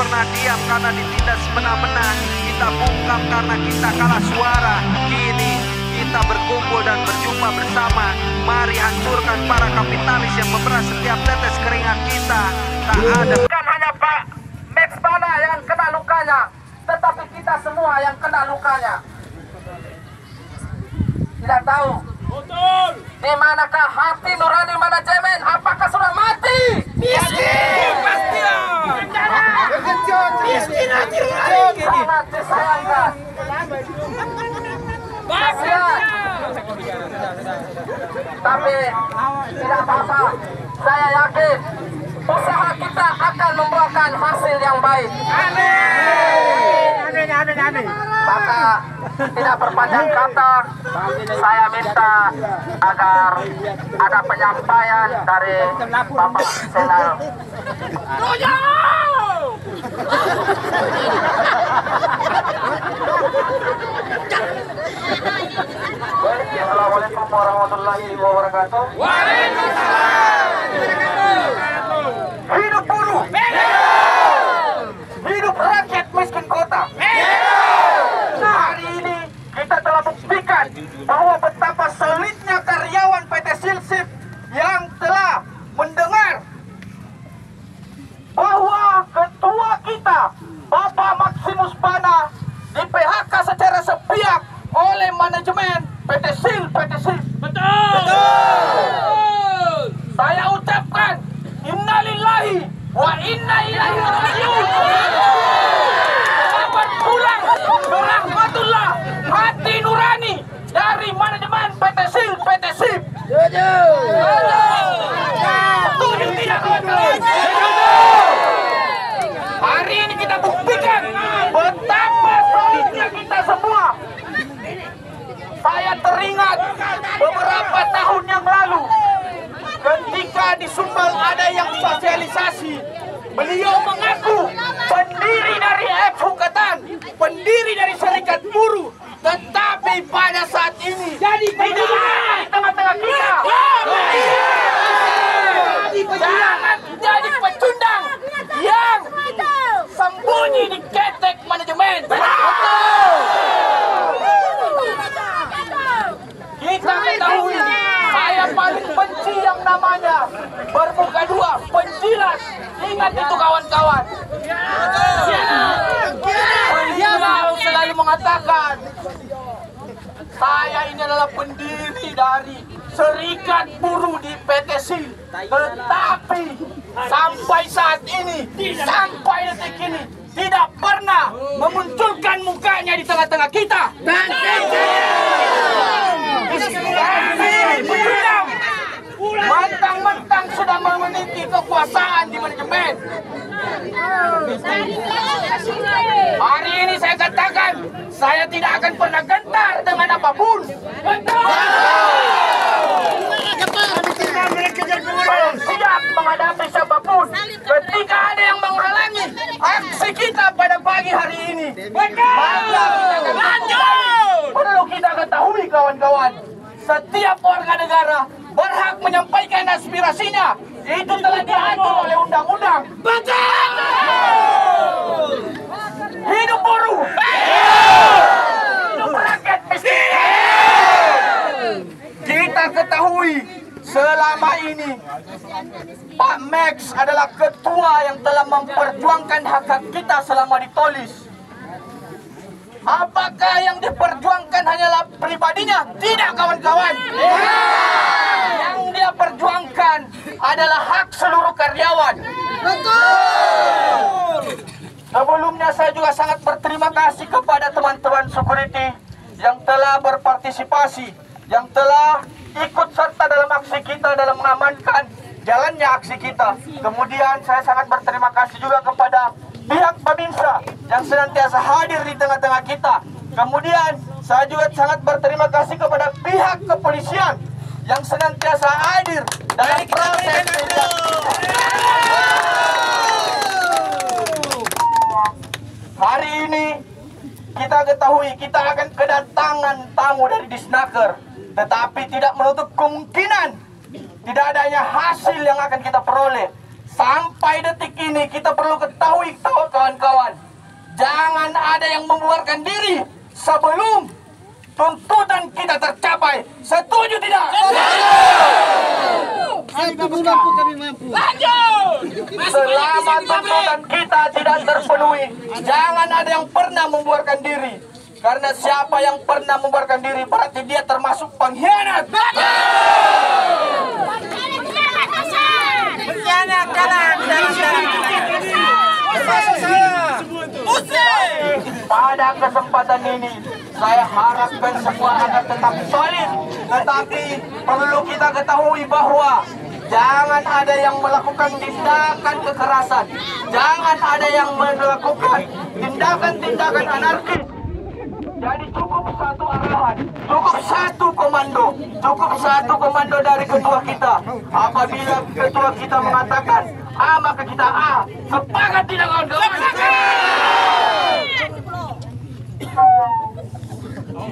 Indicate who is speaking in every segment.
Speaker 1: pernah diam karena ditindas semena-mena. Kita bungkam karena kita kalah suara. Kini kita berkumpul dan berjumpa bersama. Mari hancurkan para kapitalis yang memeras setiap tetes keringat kita. Tak ada.
Speaker 2: Bukan hanya Pak Max Bana yang kena lukanya, tetapi kita semua yang kena lukanya. Tidak tahu di manakah hati nurani manajemen? Apakah sudah mati? Miskin! Miskin hati nurani. Sangat disayangkan. Kasihan. Tapi tidak apa-apa. Saya yakin usaha kita akan membuahkan hasil yang baik. Amin. Maka tidak berpanjang kata, saya minta agar ada penyampaian dari Bapak Senal. Assalamualaikum warahmatullahi wabarakatuh. Waalaikumsalam. Hidup buruh. Hidup rakyat miskin kota. Hari ini kita telah buktikan bahwa betapa solidnya karyawan PT Silsip yang telah mendengar bahwa ketua kita Bapak Maximus Bana di PHK secara sepihak oleh manajemen PT Sil. Betul. Saya ucapkan innalillahi wa inna ilaihi raji'un. Selamat pulang berahmatullah hati nurani dari manajemen PT Sil. Setuju tidak kawan-kawan? Hari ini kita buktikan betapa solidnya kita semua. Saya teringat beberapa tahun yang lalu ketika di Sumbal ada yang sosialisasi, beliau mengaku pendiri dari FHUKatan, pendiri dari Serikat Buruh, tetapi pada saat ini tidak ada di tengah-tengah kita. Jangan jadi pecundang yang sembunyi di ketek manajemen. Kita ketahui, saya paling benci yang namanya bermuka dua, penjilat. Ingat itu kawan-kawan. Beliau selalu mengatakan, saya ini adalah pendiri dari Serikat Buruh di PT Sil. Tetapi sampai saat ini, sampai detik ini, tidak pernah memunculkan mukanya di tengah-tengah kita. Mentang-mentang sudah memiliki kekuasaan di manajemen. Hari ini saya katakan, saya tidak akan pernah gentar dengan apapun. Saya siap menghadapi siapapun ketika ada yang menghalangi aksi kita pada pagi hari ini. Perlu kita ketahui kawan-kawan, setiap warga negara berhak menyampaikan aspirasinya. Itu telah diatur oleh undang-undang. Betul! Hidup buruh! Hidup rakyat miskin! Kita ketahui selama ini Pak Max adalah ketua yang telah memperjuangkan hak-hak kita selama ditolis. Apakah yang diperjuangkan hanyalah pribadinya? Tidak kawan-kawan. Yang dia perjuangkan adalah hak seluruh karyawan. Betul. Sebelumnya saya juga sangat berterima kasih kepada teman-teman security yang telah berpartisipasi, yang telah ikut serta dalam aksi kita dalam mengamankan jalannya aksi kita. Kemudian saya sangat berterima kasih juga kepada pihak Babinsa yang senantiasa hadir di tengah-tengah kita. Kemudian saya juga sangat berterima kasih kepada pihak kepolisian yang senantiasa hadir dalam proses hari ini. Kita ketahui kita akan kedatangan tamu dari Disnaker, tetapi tidak menutup kemungkinan tidak adanya hasil yang akan kita peroleh. Sampai detik ini kita perlu ketahui kawan-kawan, jangan ada yang membuarkan diri sebelum tuntutan kita tercapai. Setuju tidak? Selama tuntutan kita tidak terpenuhi, jangan ada yang pernah membuarkan diri. Karena siapa yang pernah membuarkan diri berarti dia termasuk pengkhianat. Pengkhianat dalam. Pada kesempatan ini saya harapkan semua akan tetap solid, tetapi perlu kita ketahui bahwa jangan ada yang melakukan tindakan kekerasan, jangan ada yang melakukan tindakan-tindakan anarkis. Jadi cukup satu arahan, cukup satu komando dari ketua kita. Apabila ketua kita mengatakan A, maka kita A. Sepakat tidak kawan-kawan?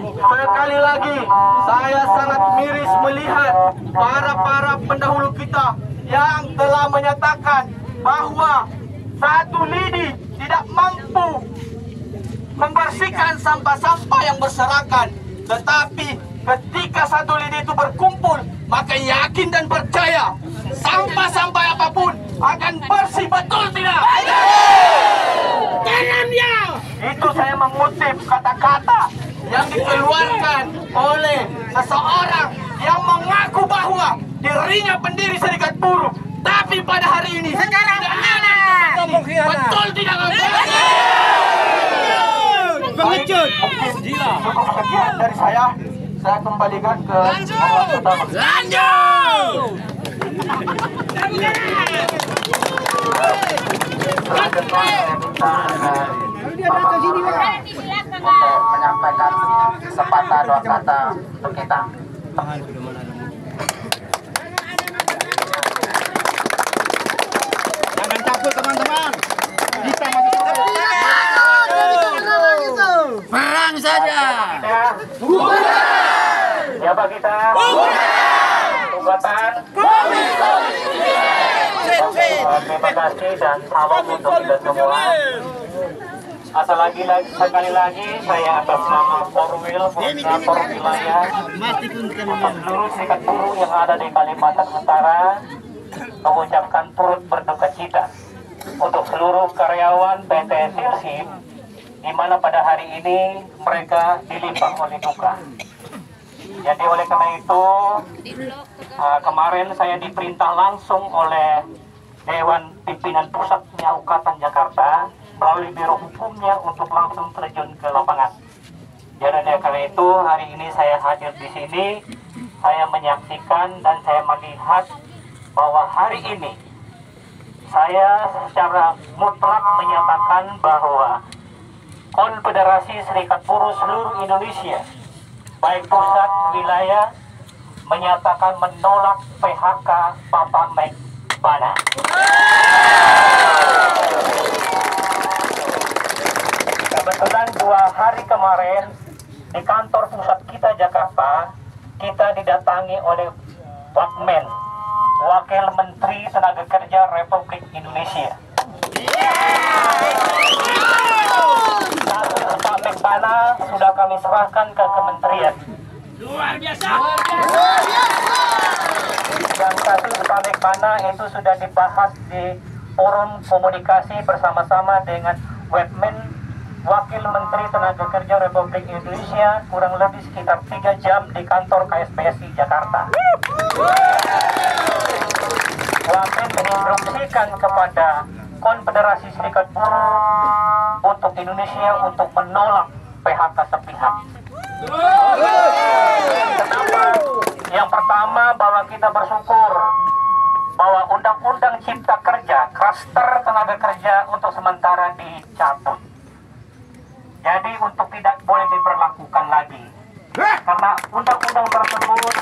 Speaker 2: Sekali lagi, saya sangat miris melihat para pendahulu kita yang telah menyatakan bahwa satu lidi tidak mampu membersihkan sampah-sampah yang berserakan. Tetapi ketika satu lidi itu berkumpul, maka yakin dan percaya sampah-sampah apapun akan bersih, betul tidak? Itu saya mengutip kata-kata yang dikeluarkan oleh seseorang yang mengaku bahwa dirinya pendiri Serikat Buruh, tapi pada hari ini sekarang ada betul tidak?
Speaker 3: Pengecut.
Speaker 2: Cukup sekian dari saya kembalikan ke
Speaker 3: Lanjut.
Speaker 2: menyampaikan sepatah dua kata untuk kita.
Speaker 3: Jangan takut teman-teman. Kita masih perang saja.
Speaker 2: Siapa kita? Tunggakan. Terima kasih dan salam untuk kita semua. Sekali lagi saya atas nama Korwil Koordinator Wilayah seluruh Serikat Buruh yang ada di Kalimantan Utara mengucapkan turut berduka cita untuk seluruh karyawan PT Silsim, di mana pada hari ini mereka dilimpah oleh duka. Jadi oleh karena itu kemarin saya diperintah langsung oleh Dewan Pimpinan Pusat Nyaukatan Jakarta melalui Biro Hukumnya untuk langsung terjun ke lapangan. Jadi oleh karena itu hari ini saya hadir di sini, saya menyaksikan dan saya melihat bahwa hari ini saya secara mutlak menyatakan bahwa Konfederasi Serikat Buruh seluruh Indonesia, baik pusat, wilayah, menyatakan menolak PHK Bapak Mek Bana. Kebetulan 2 hari kemarin di kantor pusat kita Jakarta, kita didatangi oleh Wakmen, Wakil Menteri Tenaga Kerja Republik Indonesia. Pak Mek Bana sudah kami serahkan ke kementerian.
Speaker 3: Luar biasa.
Speaker 2: Yang kasus Pak Mek Bana itu sudah dibahas di forum komunikasi bersama-sama dengan Wakmen, Wakil Menteri Tenaga Kerja Republik Indonesia, kurang lebih sekitar 3 jam di kantor KSPSI Jakarta. Wakmen menginstruksikan kepada Konfederasi Serikat Buruh untuk Indonesia untuk menolak PHK sepihak. Kenapa? Yang pertama, bahwa kita bersyukur bahwa Undang-Undang Cipta Kerja, Klaster Tenaga Kerja untuk sementara dicabut. Jadi untuk tidak boleh diberlakukan lagi. Karena undang-undang tersebut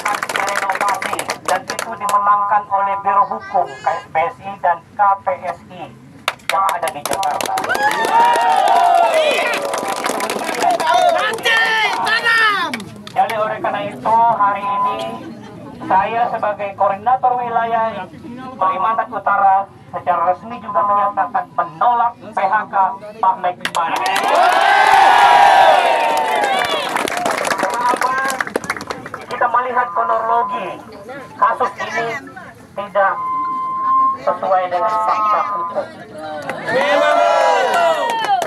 Speaker 2: akan direnovasi dan itu dimenangkan oleh Biro Hukum KSPSI dan KPSI yang ada di Jakarta. Jadi oleh karena itu hari ini saya sebagai koordinator wilayah
Speaker 4: Kalimantan Utara secara resmi juga menyatakan menolak PHK Pak Mek Bana. Kenapa? Kita melihat kronologi kasus ini tidak sesuai dengan fakta hukum.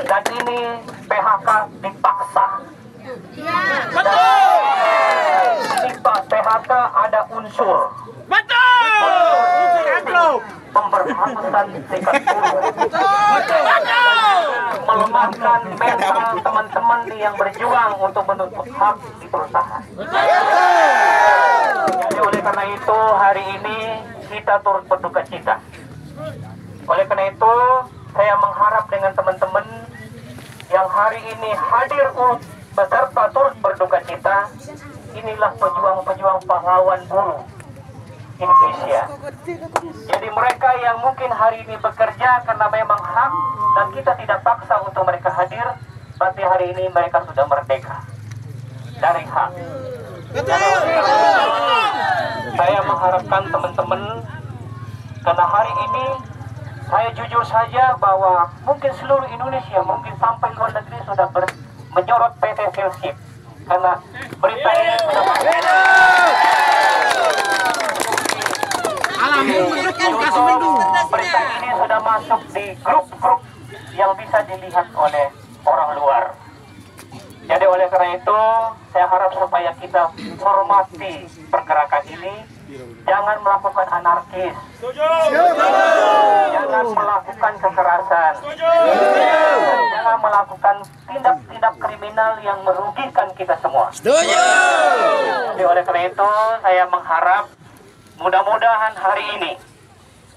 Speaker 4: Dan ini PHK dipaksa. Di PHK ada unsur pemberhapuskan serikat buruh, melemahkan mental teman-teman yang berjuang untuk menuntut hak di perusahaan. Jadi oleh karena itu hari ini kita turut berduka cita. Oleh karena itu saya mengharap dengan teman-teman yang hari ini hadir beserta turut berduka cita, inilah pejuang-pejuang pahlawan buruh Indonesia. Jadi mereka yang mungkin hari ini bekerja karena memang hak dan kita tidak paksa untuk mereka hadir, berarti hari ini mereka sudah merdeka dari hak. Saya mengharapkan teman-teman, karena hari ini saya jujur saja bahwa mungkin seluruh Indonesia, mungkin sampai luar negeri sudah menyorot PT Silship karena berita ini sudah berita ini sudah masuk di grup-grup yang bisa dilihat oleh orang luar. Jadi oleh karena itu saya harap supaya kita hormati pergerakan ini, jangan melakukan anarkis, jangan melakukan kekerasan, jangan melakukan tindak-tindak kriminal yang merugikan kita semua. Jadi oleh karena itu saya mengharap mudah-mudahan hari ini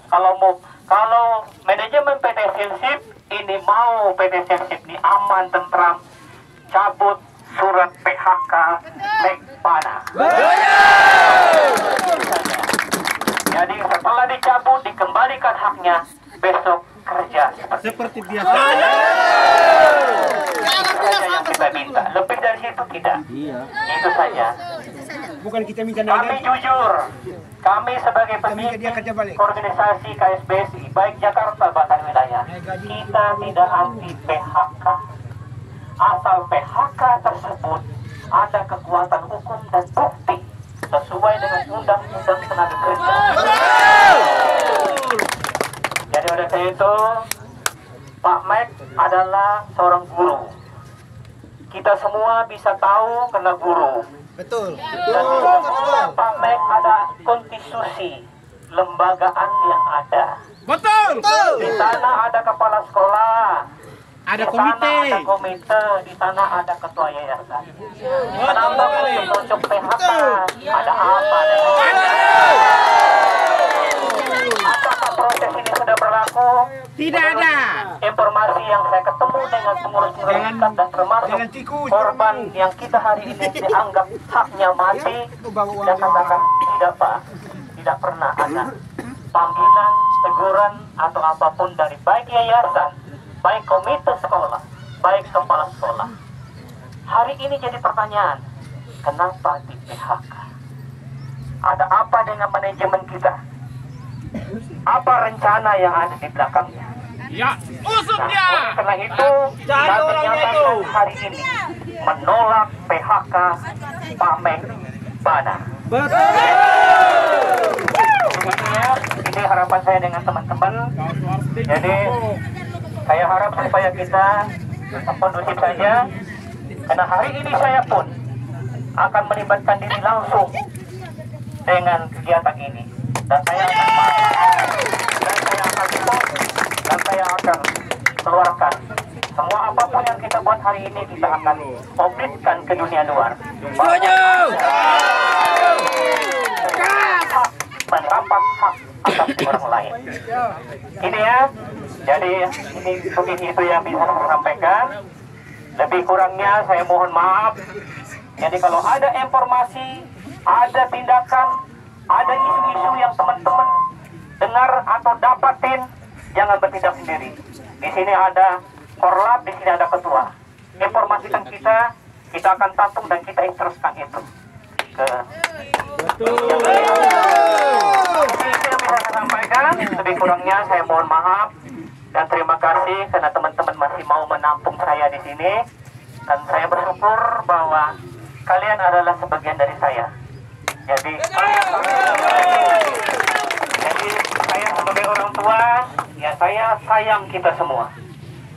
Speaker 4: kalau manajemen PT Silship ini mau PT Silship ini aman, tentram, cabut surat PHK Mek Bana. Jadi setelah dicabut dikembalikan haknya, besok kerja seperti biasa. Itu saja yang kita minta. Lebih dari itu tidak. Itu saja.
Speaker 3: Bukan kita minta
Speaker 4: Kami jujur, kami sebagai pemimpin organisasi KSBSI, baik Jakarta bahkan wilayah, kita tidak anti PHK. Asal PHK tersebut ada kekuatan hukum dan bukti sesuai dengan Undang-Undang Tenaga Kerja. Jadi oleh karena itu, Pak Mek adalah seorang guru. Kita semua bisa tahu karena guru.
Speaker 3: Betul.
Speaker 4: Dan Pak Mek ada konstitusi lembagaan yang ada.
Speaker 3: Betul.
Speaker 4: Di sana ada kepala sekolah,
Speaker 3: Ada
Speaker 4: di sana
Speaker 3: komite.
Speaker 4: ada komite, di sana ada ketua yayasan. Kenapa untuk PHK? Ada apa? Apakah proses ini sudah berlaku?
Speaker 3: Tidak ada.
Speaker 4: Informasi yang saya ketemu dengan pengurus serikat dan termasuk korban yang kita hari ini dianggap haknya mati, dan katakan tidak Pak, tidak pernah ada panggilan, teguran atau apapun dari baik yayasan, baik komite sekolah, baik kepala sekolah. Hari ini jadi pertanyaan, kenapa di PHK? Ada apa dengan manajemen kita? Apa rencana yang ada di belakangnya?
Speaker 3: Ya, usut dia.
Speaker 4: Oleh karena itu, kami menyatakan hari ini menolak PHK Pak Mek Bana. Ini harapan saya dengan teman-teman. Jadi saya harap supaya kita tetap kondusif saja, karena hari ini saya pun akan melibatkan diri langsung dengan kegiatan ini, dan saya akan dan saya akan keluarkan semua apapun yang kita buat hari ini, kita akan publikkan ke dunia luar. Hak mendapat hak atas orang lain. Ini ya. Jadi ini mungkin itu yang bisa saya sampaikan. Lebih kurangnya saya mohon maaf. Jadi kalau ada informasi, ada tindakan, ada isu-isu yang teman-teman dengar atau dapatin, jangan bertindak sendiri. Di sini ada korlap, di sini ada ketua. Informasikan kita akan tampung dan kita instruksikan itu ke yang bisa saya sampaikan. Lebih kurangnya saya mohon maaf dan terima kasih karena teman-teman masih mau menampung saya di sini. Dan saya bersyukur bahwa kalian adalah sebagian dari saya. Jadi saya sebagai orang tua, ya saya sayang kita semua.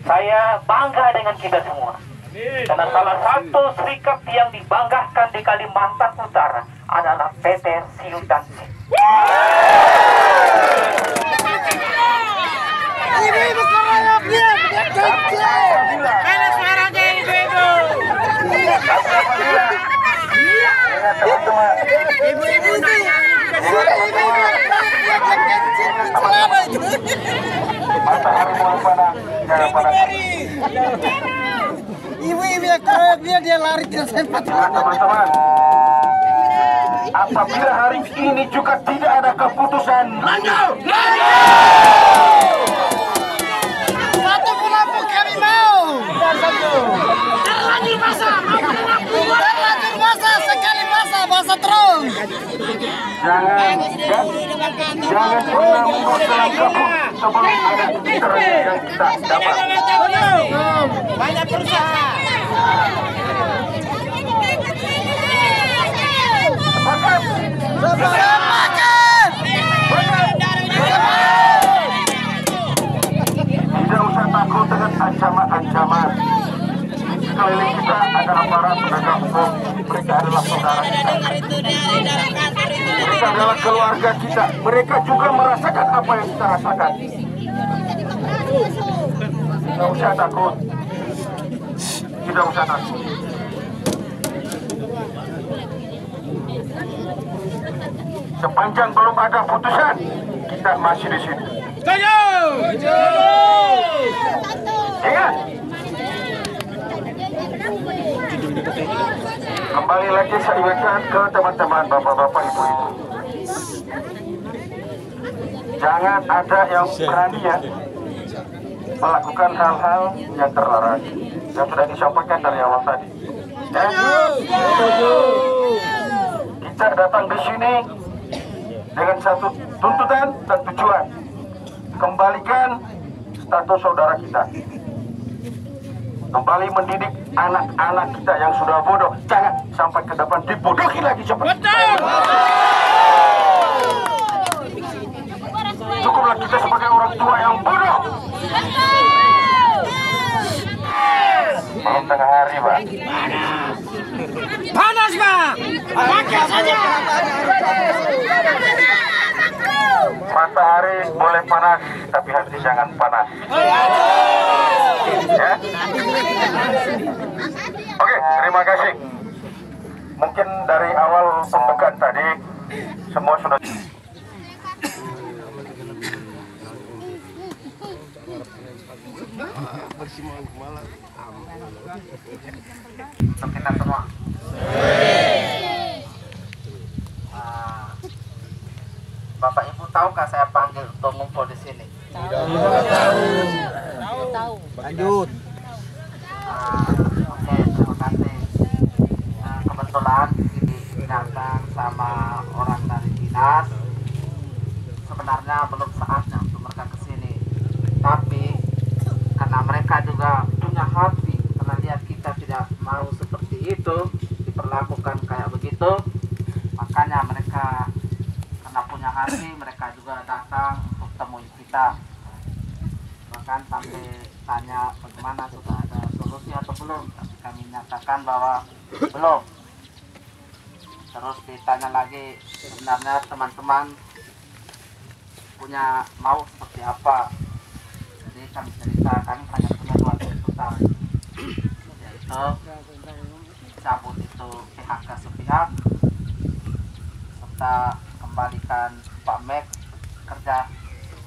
Speaker 4: Saya bangga dengan kita semua. Karena salah satu sikap yang dibanggakan di Kalimantan Utara adalah PT Siu dan Si.
Speaker 3: Ibu-ibu keroyok dia kecil. Mana suaranya ibu-ibu? Ibu-ibu ini. Ibu-ibu yang keroyok dia lari ke sempat.
Speaker 2: Teman-teman, apabila hari ini juga tidak ada keputusan, lanjut!
Speaker 3: Satu pelampung kami mau. Terlanjur basah, terlanjur basah, sekali basah terus.
Speaker 2: Jangan pernah membuat dalam kabut sebelum ada titik yang kita dapat.
Speaker 3: Banyak berusaha.
Speaker 2: Tidak usah takut dengan ancaman-ancaman. Sekeliling kita adalah para penegak hukum. Mereka adalah saudara kita. Mereka adalah keluarga kita. Mereka juga merasakan apa yang kita rasakan. Tidak usah takut. Tidak usah takut. Sepanjang belum ada putusan, kita masih di sini. Ingat, kembali lagi saya ingatkan ke teman-teman, bapak-bapak, ibu-ibu. Jangan ada yang berani ya melakukan hal-hal yang terlarang yang sudah disampaikan dari awal tadi. Ya? Kita datang di sini dengan satu tuntutan dan tujuan, kembalikan status saudara kita, kembali mendidik anak-anak kita yang sudah bodoh. Jangan sampai ke depan dibodohi lagi seperti cukuplah kita sebagai orang tua yang bodoh. Malam tengah hari, Pak.
Speaker 3: Panas, Pak. Pakai saja.
Speaker 2: Matahari boleh panas, tapi hati jangan panas. Ya? Oke, terima kasih. Mungkin dari awal pembukaan tadi semua sudah. Untuk kita semua. Bapak Ibu tahukah saya panggil untuk ngumpul di sini?
Speaker 3: Tahu. Lanjut.
Speaker 4: Oke, terima kasih. Kebetulan ini datang sama orang dari dinas. Sebenarnya belum saatnya untuk mereka ke sini. Tapi karena mereka juga punya hati, karena lihat kita tidak mau seperti itu, diperlakukan kayak begitu, makanya mereka karena punya hati, mereka juga datang untuk temui kita. Bahkan sampai tanya bagaimana sudah ada solusi atau belum, tapi kami nyatakan bahwa belum. Terus ditanya lagi, sebenarnya teman-teman punya mau seperti apa. Jadi kami cerita, kami hanya punya dua tuntutan, yaitu cabut itu PHK sepihak, serta kembalikan Pak Mek kerja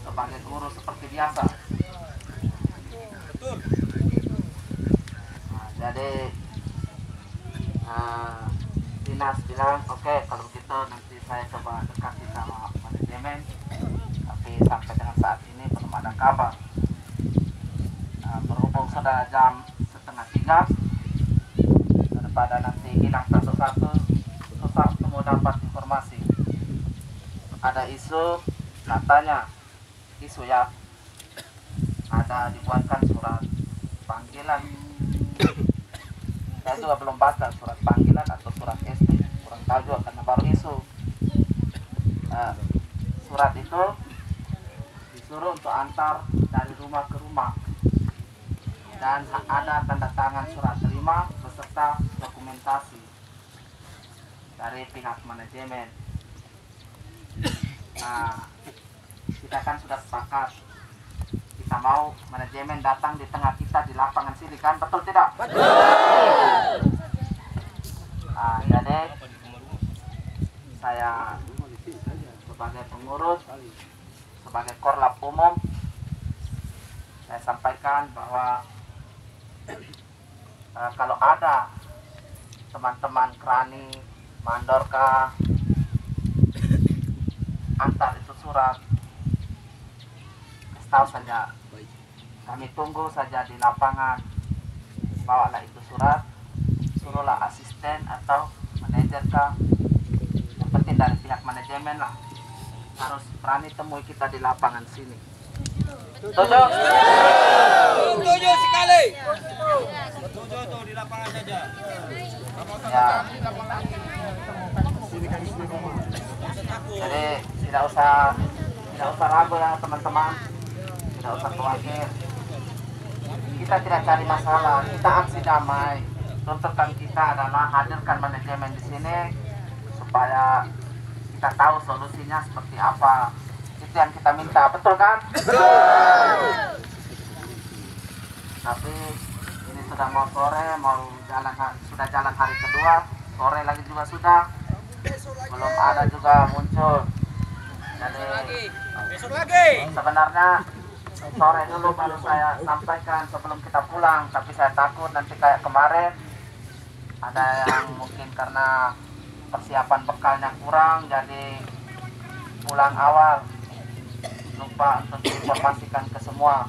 Speaker 4: sebagai guru seperti biasa. Nah, jadi dinas bilang oke, kalau begitu nanti saya coba dekati sama manajemen, tapi sampai dengan saat ini belum ada kabar. Berhubung sudah jam 2:30, daripada nanti hilang satu-satu, susah untuk dapat informasi. Ada isu
Speaker 1: katanya isu ya, ada dibuatkan surat panggilan. Saya juga belum baca surat panggilan atau surat SP, kurang tahu juga karena baru isu. Surat itu disuruh untuk antar dari rumah ke rumah, dan ada tanda tangan surat terima beserta dokumentasi dari pihak manajemen. Kita kan sudah sepakat, kita mau manajemen datang di tengah kita di lapangan sini kan, betul tidak? Betul. Jadi saya sebagai pengurus, sebagai korlap umum, saya sampaikan bahwa kalau ada teman-teman Krani, Mandorka antar itu surat, tahu saja, kami tunggu saja di lapangan. Bawalah itu surat, suruhlah asisten atau manajer kah, yang penting dari pihak manajemen lah, harus berani temui kita di lapangan sini. Setuju?
Speaker 3: Setuju sekali.
Speaker 5: Setuju tuh di lapangan saja.
Speaker 1: Ya. Jadi tidak usah ragu ya teman-teman, tidak usah khawatir. Kita tidak cari masalah, kita aksi damai. Tuntutan kita adalah hadirkan manajemen di sini supaya kita tahu solusinya seperti apa. Itu yang kita minta, betul kan? Betul. Tapi ini sudah mau sore, sudah jalan hari kedua, sore lagi juga sudah, belum ada juga muncul. Jadi
Speaker 3: Besok lagi.
Speaker 1: sebenarnya sore dulu baru saya sampaikan sebelum kita pulang, tapi saya takut nanti kayak kemarin ada yang mungkin karena persiapan bekalnya kurang, jadi pulang awal lupa untuk diinformasikan ke semua.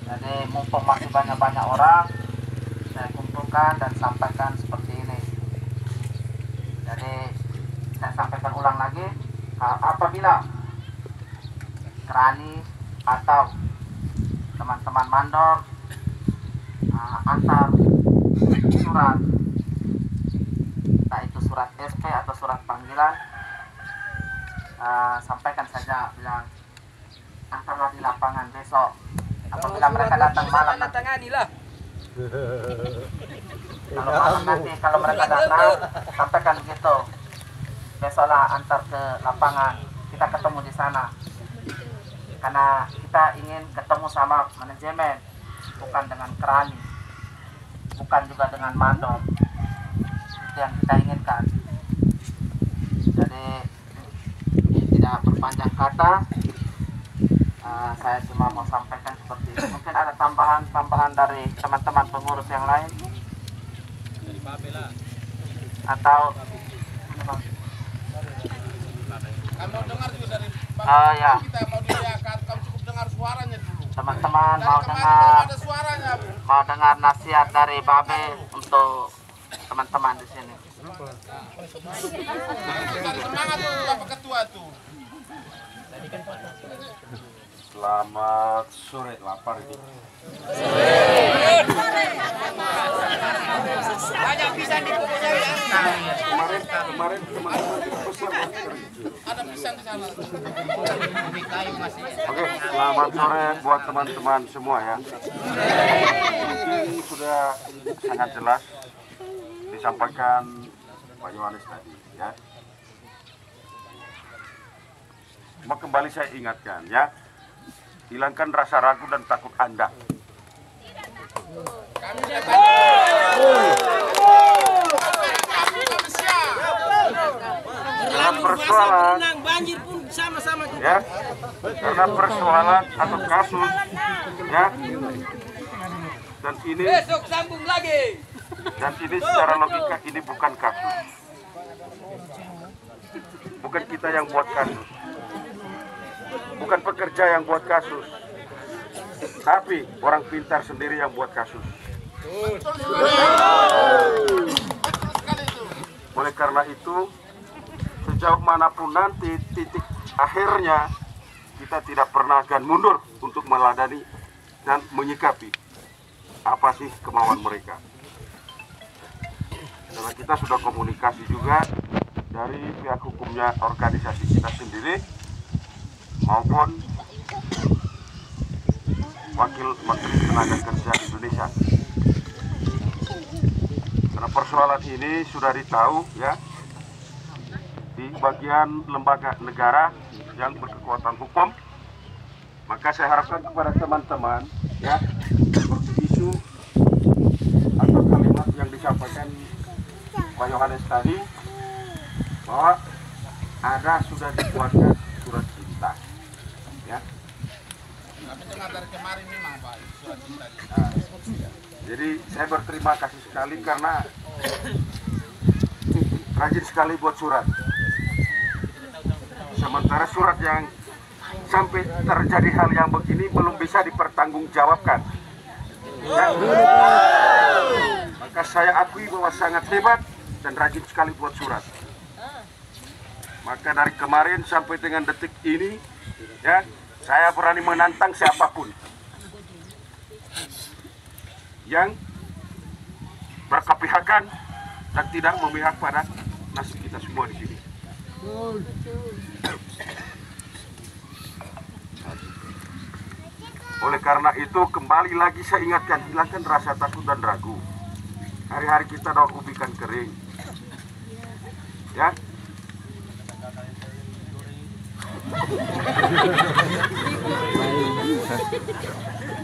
Speaker 1: Jadi mumpung masih banyak orang, saya kumpulkan dan sampaikan seperti ini. Jadi saya sampaikan ulang lagi, apabila Krani atau teman-teman mandor antar surat, entah itu surat SP atau surat panggilan, sampaikan saja, bilang antarlah di lapangan besok. Apabila mereka datang malam nanti, kalau malam nanti kalau mereka datang, sampaikan begitu, besoklah antar ke lapangan, kita ketemu di sana. Karena kita ingin ketemu sama manajemen, bukan dengan Krani, bukan juga dengan mandor. Itu yang kita inginkan. Jadi tidak berpanjang kata, saya cuma mau sampaikan seperti itu. Mungkin ada tambahan dari teman-teman pengurus yang lain, atau
Speaker 3: Kamu dengar juga dari
Speaker 1: ya.
Speaker 3: kita mau dilihat, kamu cukup dengar suaranya dulu.
Speaker 1: Teman-teman
Speaker 3: Dari
Speaker 1: mau
Speaker 3: kemarin
Speaker 1: dengar
Speaker 3: belum ada suaranya.
Speaker 1: dengar nasihat dari Babe untuk teman-teman di sini.
Speaker 3: Dari semangat tuh Bapak Ketua tuh.
Speaker 5: Selamat sore, lapar itu.
Speaker 3: Banyak pisang di kubunya ya.
Speaker 5: Kemarin teman-teman itu pesan
Speaker 3: Ada pisang di sana.
Speaker 5: Oke, selamat sore buat teman-teman semua ya. Mungkin sudah sangat jelas disampaikan Pak Yohanes tadi ya. Mau kembali saya ingatkan ya, hilangkan rasa ragu dan takut Anda. Karena persoalan
Speaker 3: banjir pun sama-sama
Speaker 5: ya, karena persoalan atau kasus ya, dan ini
Speaker 3: besok sambung lagi.
Speaker 5: dan ini secara logika ini bukan kasus, bukan kita yang buat kasus, bukan pekerja yang buat kasus, tapi orang pintar sendiri yang buat kasus. Oleh karena itu, sejauh manapun nanti titik akhirnya kita tidak pernah akan mundur untuk meladani dan menyikapi apa sih kemauan mereka. Karena kita sudah komunikasi juga dari pihak hukumnya organisasi kita sendiri maupun Wakil Menteri Tenaga Kerja Indonesia. Karena persoalan ini sudah ditahu ya di bagian lembaga negara yang berkekuatan hukum, maka saya harapkan kepada teman-teman ya, seperti isu atau kalimat yang disampaikan Pak Yohanes tadi, bahwa ada sudah dibuatkan surat cinta ya. Jadi saya berterima kasih sekali karena rajin sekali buat surat. Sementara surat yang sampai terjadi hal yang begini belum bisa dipertanggungjawabkan. Ya. Maka saya akui bahwa sangat hebat dan rajin sekali buat surat. Maka dari kemarin sampai dengan detik ini, ya, saya berani menantang siapapun yang berkepihakan dan tidak memihak pada nasib kita semua di sini. Oleh karena itu, kembali lagi saya ingatkan, hilangkan rasa takut dan ragu. Hari-hari kita daun ubi kan kering, ya.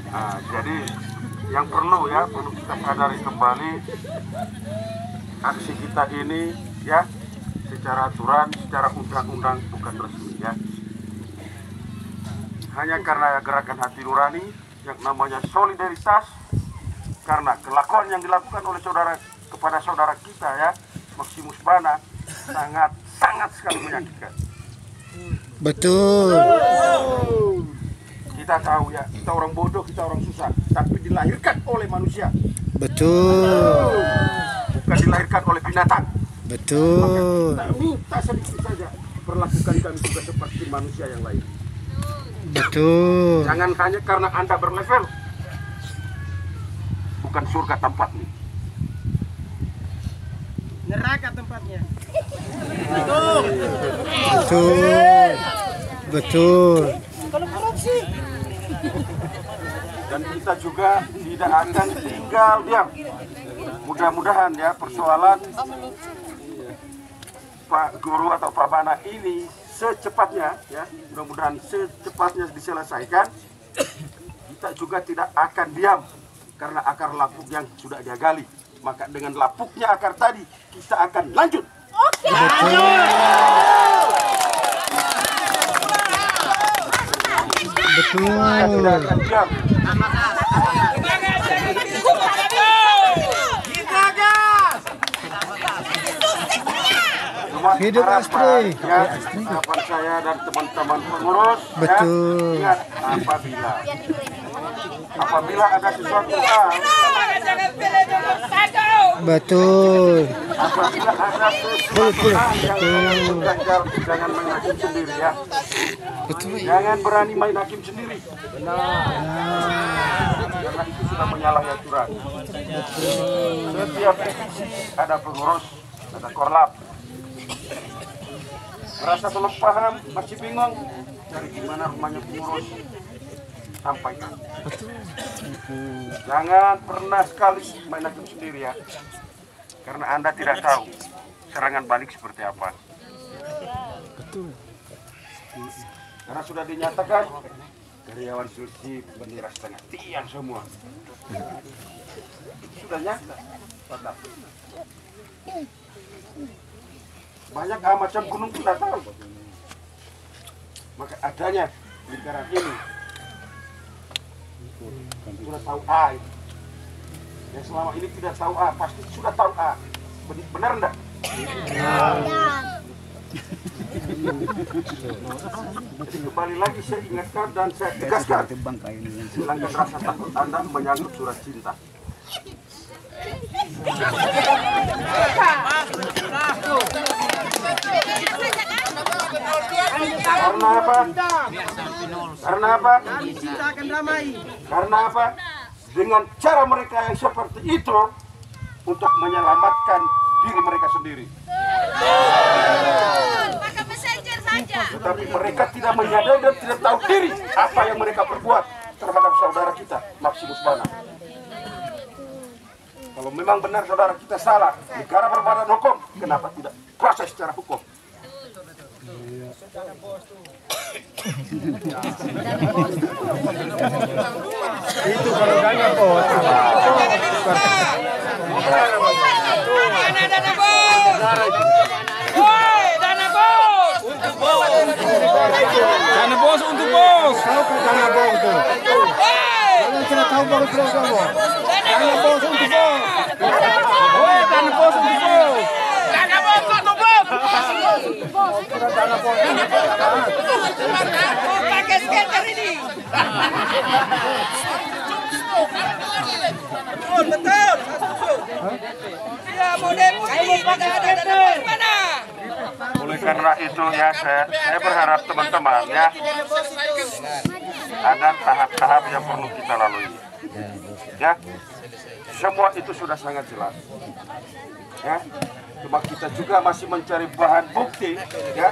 Speaker 5: Nah, jadi yang perlu kita sadari kembali aksi kita ini ya secara aturan, secara undang-undang bukan resmi ya. Hanya karena gerakan hati nurani yang namanya solidaritas, karena kelakuan yang dilakukan oleh saudara kepada saudara kita ya, Maximus Bana, sangat sekali menyakitkan.
Speaker 3: Betul.
Speaker 5: Kita tahu ya, kita orang bodoh, kita orang susah, tapi dilahirkan oleh manusia.
Speaker 3: Betul.
Speaker 5: Bukan dilahirkan oleh binatang.
Speaker 3: Betul.
Speaker 5: Maka kita minta sedikit saja, perlakukan kami juga seperti manusia yang lain.
Speaker 3: Betul.
Speaker 5: Jangan hanya karena Anda berlevel, bukan surga tempatnya.
Speaker 3: Neraka tempatnya. Betul. Betul. Betul.
Speaker 5: Dan kita juga tidak akan tinggal diam. Mudah-mudahan ya persoalan Pak Guru atau Pak Bana ini secepatnya ya, mudah-mudahan secepatnya diselesaikan. Kita juga tidak akan diam karena akar lapuk yang sudah dia gali. Maka dengan lapuknya akar tadi kita akan lanjut. Oke.
Speaker 3: Betul.
Speaker 5: Kita tidak akan diam.
Speaker 3: Hidup Astri.
Speaker 5: Ya, harapan saya dan teman-teman pengurus.
Speaker 3: Betul.
Speaker 5: Ya, ingat apabila ada sesuatu hal.
Speaker 3: Betul.
Speaker 5: Apabila ada sesuatu hal yang mengganjal, jangan main hakim sendiri ya.
Speaker 3: Betul.
Speaker 5: Jangan berani main hakim sendiri. Karena itu sudah menyalahi aturan. Setiap divisi ada pengurus, ada korlap. Merasa belum paham, masih bingung, dari gimana rumahnya pengurus, sampaikan. Jangan pernah sekali main hakim sendiri ya, karena Anda tidak tahu serangan balik seperti apa. Karena sudah dinyatakan karyawan suci bendera setengah tiang semua. Sudah nyata. Banyak macam gunung kita tahu. Maka adanya lingkaran ini sudah tahu A. Yang selama ini tidak tahu A pasti sudah tahu A. Benar enggak? Jadi kembali lagi saya ingatkan dan saya tegaskan, hilangkan rasa takut Anda menyangkut surat cinta. Karena apa? Karena apa? Karena apa? Dengan cara mereka yang seperti itu untuk menyelamatkan diri mereka sendiri.
Speaker 6: Pakai messenger saja.
Speaker 5: Tetapi mereka tidak menyadari dan tidak tahu diri apa yang mereka perbuat terhadap saudara kita, Maximus Bana. Kalau memang benar saudara kita salah, negara berbadan hukum, kenapa tidak proses secara hukum?
Speaker 7: Itu kalau dana bos.
Speaker 3: Dana bos. Woi, dana bos. Untuk bos.
Speaker 7: Dana bos untuk bos. Tahu kan dana bos itu? Kalian sudah tahu bos kamu. Dana bos untuk bos. Woi, dana bos untuk bos.
Speaker 3: Dana bos untuk bos.
Speaker 7: Dana bos.
Speaker 3: Pakai skater ini. Betul. Ya, mau demo ini tidak ada dana bos mana?
Speaker 5: Oleh karena itu ya saya berharap teman-teman ya ada tahap-tahap yang perlu kita lalui. Ya, semua itu sudah sangat jelas. Ya, cuma kita juga masih mencari bahan bukti. Ya,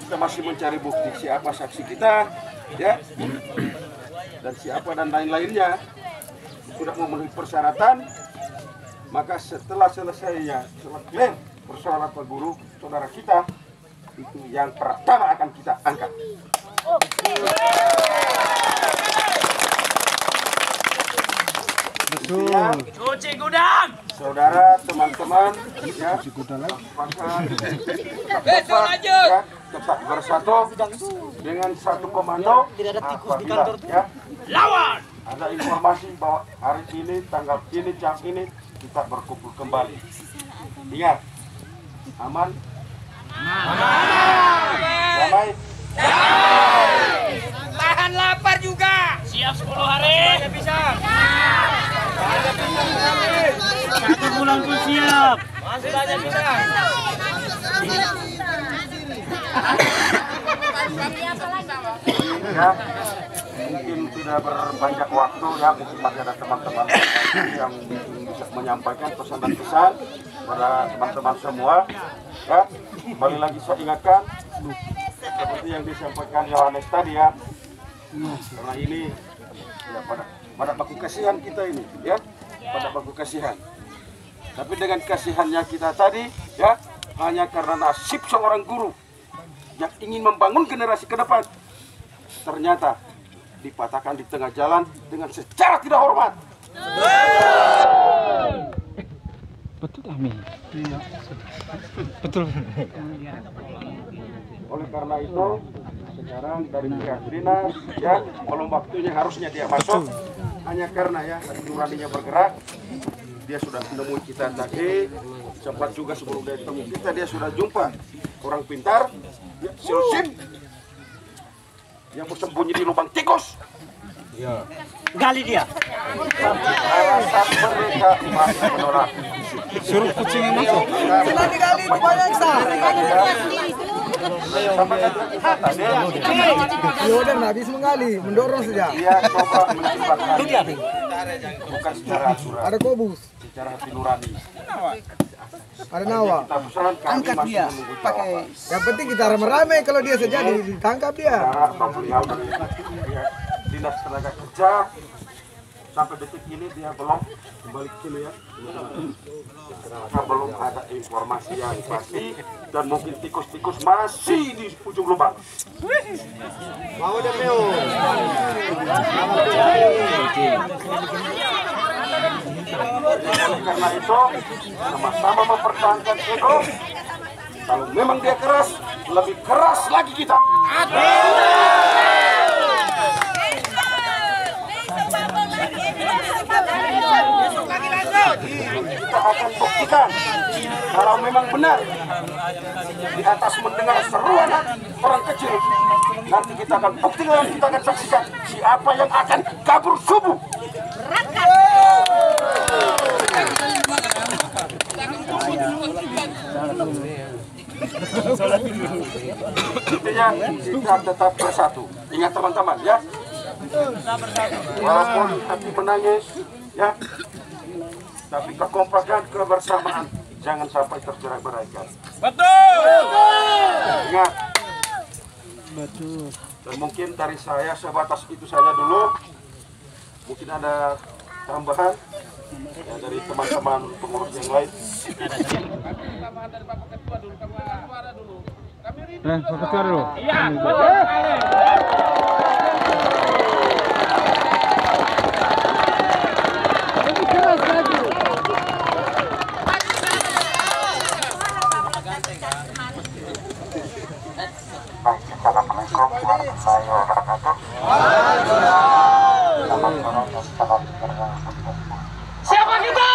Speaker 5: kita masih mencari bukti siapa saksi kita, ya, dan siapa dan lain-lainnya sudah memenuhi persyaratan. Maka setelah selesainya klaim persoalan Pak Guru, saudara kita, itu yang pertama akan kita angkat.
Speaker 7: Betul.
Speaker 3: Cuci gudang.
Speaker 5: Saudara, teman-teman, ya, tetap bersatu dengan satu komando. Apabila ya,
Speaker 3: Lawan.
Speaker 5: ada informasi bahwa hari ini, tanggal ini, jam ini kita berkumpul kembali. Ingat, aman, damai,
Speaker 3: Tahan lapar juga. Siap 10 hari. Ada bisa. Satu bulan pun siap. Masih ada bisa.
Speaker 5: ya. Mungkin tidak berbanyak waktu ya, mungkin masih ada teman-teman yang bisa menyampaikan pesan dan pesan pada teman-teman semua. Ya, kembali lagi saya ingatkan seperti yang disampaikan Yohanes tadi ya, karena ini ya pada baku kasihan kita ini ya, pada baku kasihan. Tapi dengan kasihannya kita tadi ya, hanya karena nasib seorang guru yang ingin membangun generasi ke depan, ternyata dipatahkan di tengah jalan dengan secara tidak hormat.
Speaker 7: Betul Amin. Iya. Betul.
Speaker 5: Oleh karena itu sekarang dari pihak dinas ya, belum waktunya harusnya dia masuk, hanya karena ya nuraninya bergerak. Dia sudah menemui kita tadi, sempat juga sebelum dia ketemu kita dia sudah jumpa orang pintar, ya, Silsim yang bersembunyi di lubang tikus. Ya.
Speaker 3: Gali dia.
Speaker 5: Alasan mereka masih menolak.
Speaker 7: Suruh kucing masuk.
Speaker 2: Sudah digali banyak sah. Ya udah habis menggali, mendorong saja.
Speaker 5: Dia coba menciptakan bukan secara aturan,
Speaker 2: Ada kobus,
Speaker 5: secara hati nurani.
Speaker 2: ada nawa.
Speaker 5: Kita pesan kami
Speaker 2: Angkat
Speaker 5: masih
Speaker 2: dia,
Speaker 5: menunggu
Speaker 2: pakai.
Speaker 5: jawaban.
Speaker 2: Yang penting kita rame-rame, kalau dia saja ditangkap dia.
Speaker 5: Karena beliau dari ya, dinas tenaga kerja sampai detik ini dia belum kembali ke sini ya. Karena belum ada informasi yang pasti dan mungkin tikus-tikus masih di ujung lubang.
Speaker 2: Mau ada meo.
Speaker 5: Karena itu sama-sama mempertahankan ego. Kalau memang dia keras, lebih keras lagi kita. Kita akan buktikan kalau memang benar di atas mendengar seruan orang kecil. Nanti kita akan buktikan, kita akan saksikan siapa yang akan kabur subuh. intinya kita tetap bersatu. Ingat teman-teman ya. Walaupun hati menangis ya, tapi kekompakan, kebersamaan jangan sampai tercerai-beraikan.
Speaker 3: Betul.
Speaker 5: Ingat. Dan mungkin dari saya sebatas itu saja dulu. Mungkin ada tambahan ya, dari teman-teman pengurus yang lain.
Speaker 7: Pak Ketua dulu.
Speaker 3: Iya, betul.
Speaker 4: Assalamualaikum warahmatullahi wabarakatuh. Selamat sore dan salam sejahtera.
Speaker 3: Siapa kita?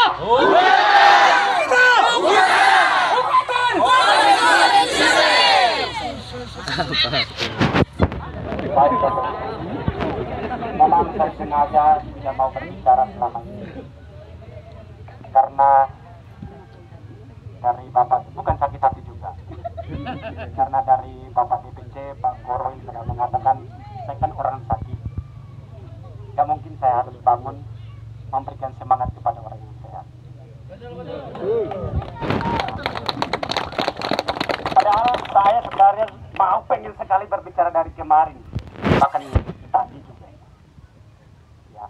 Speaker 4: Memang saya sengaja tidak mau berbicara selama ini karena dari Bapak, bukan sakit hati juga, karena dari Bapak DPC Pak Koroy sudah mengatakan saya kan orang sakit, ya mungkin saya harus bangun memberikan semangat kepada orang yang sehat. Padahal saya sebenarnya pengen sekali berbicara dari kemarin, bahkan tadi juga, ya,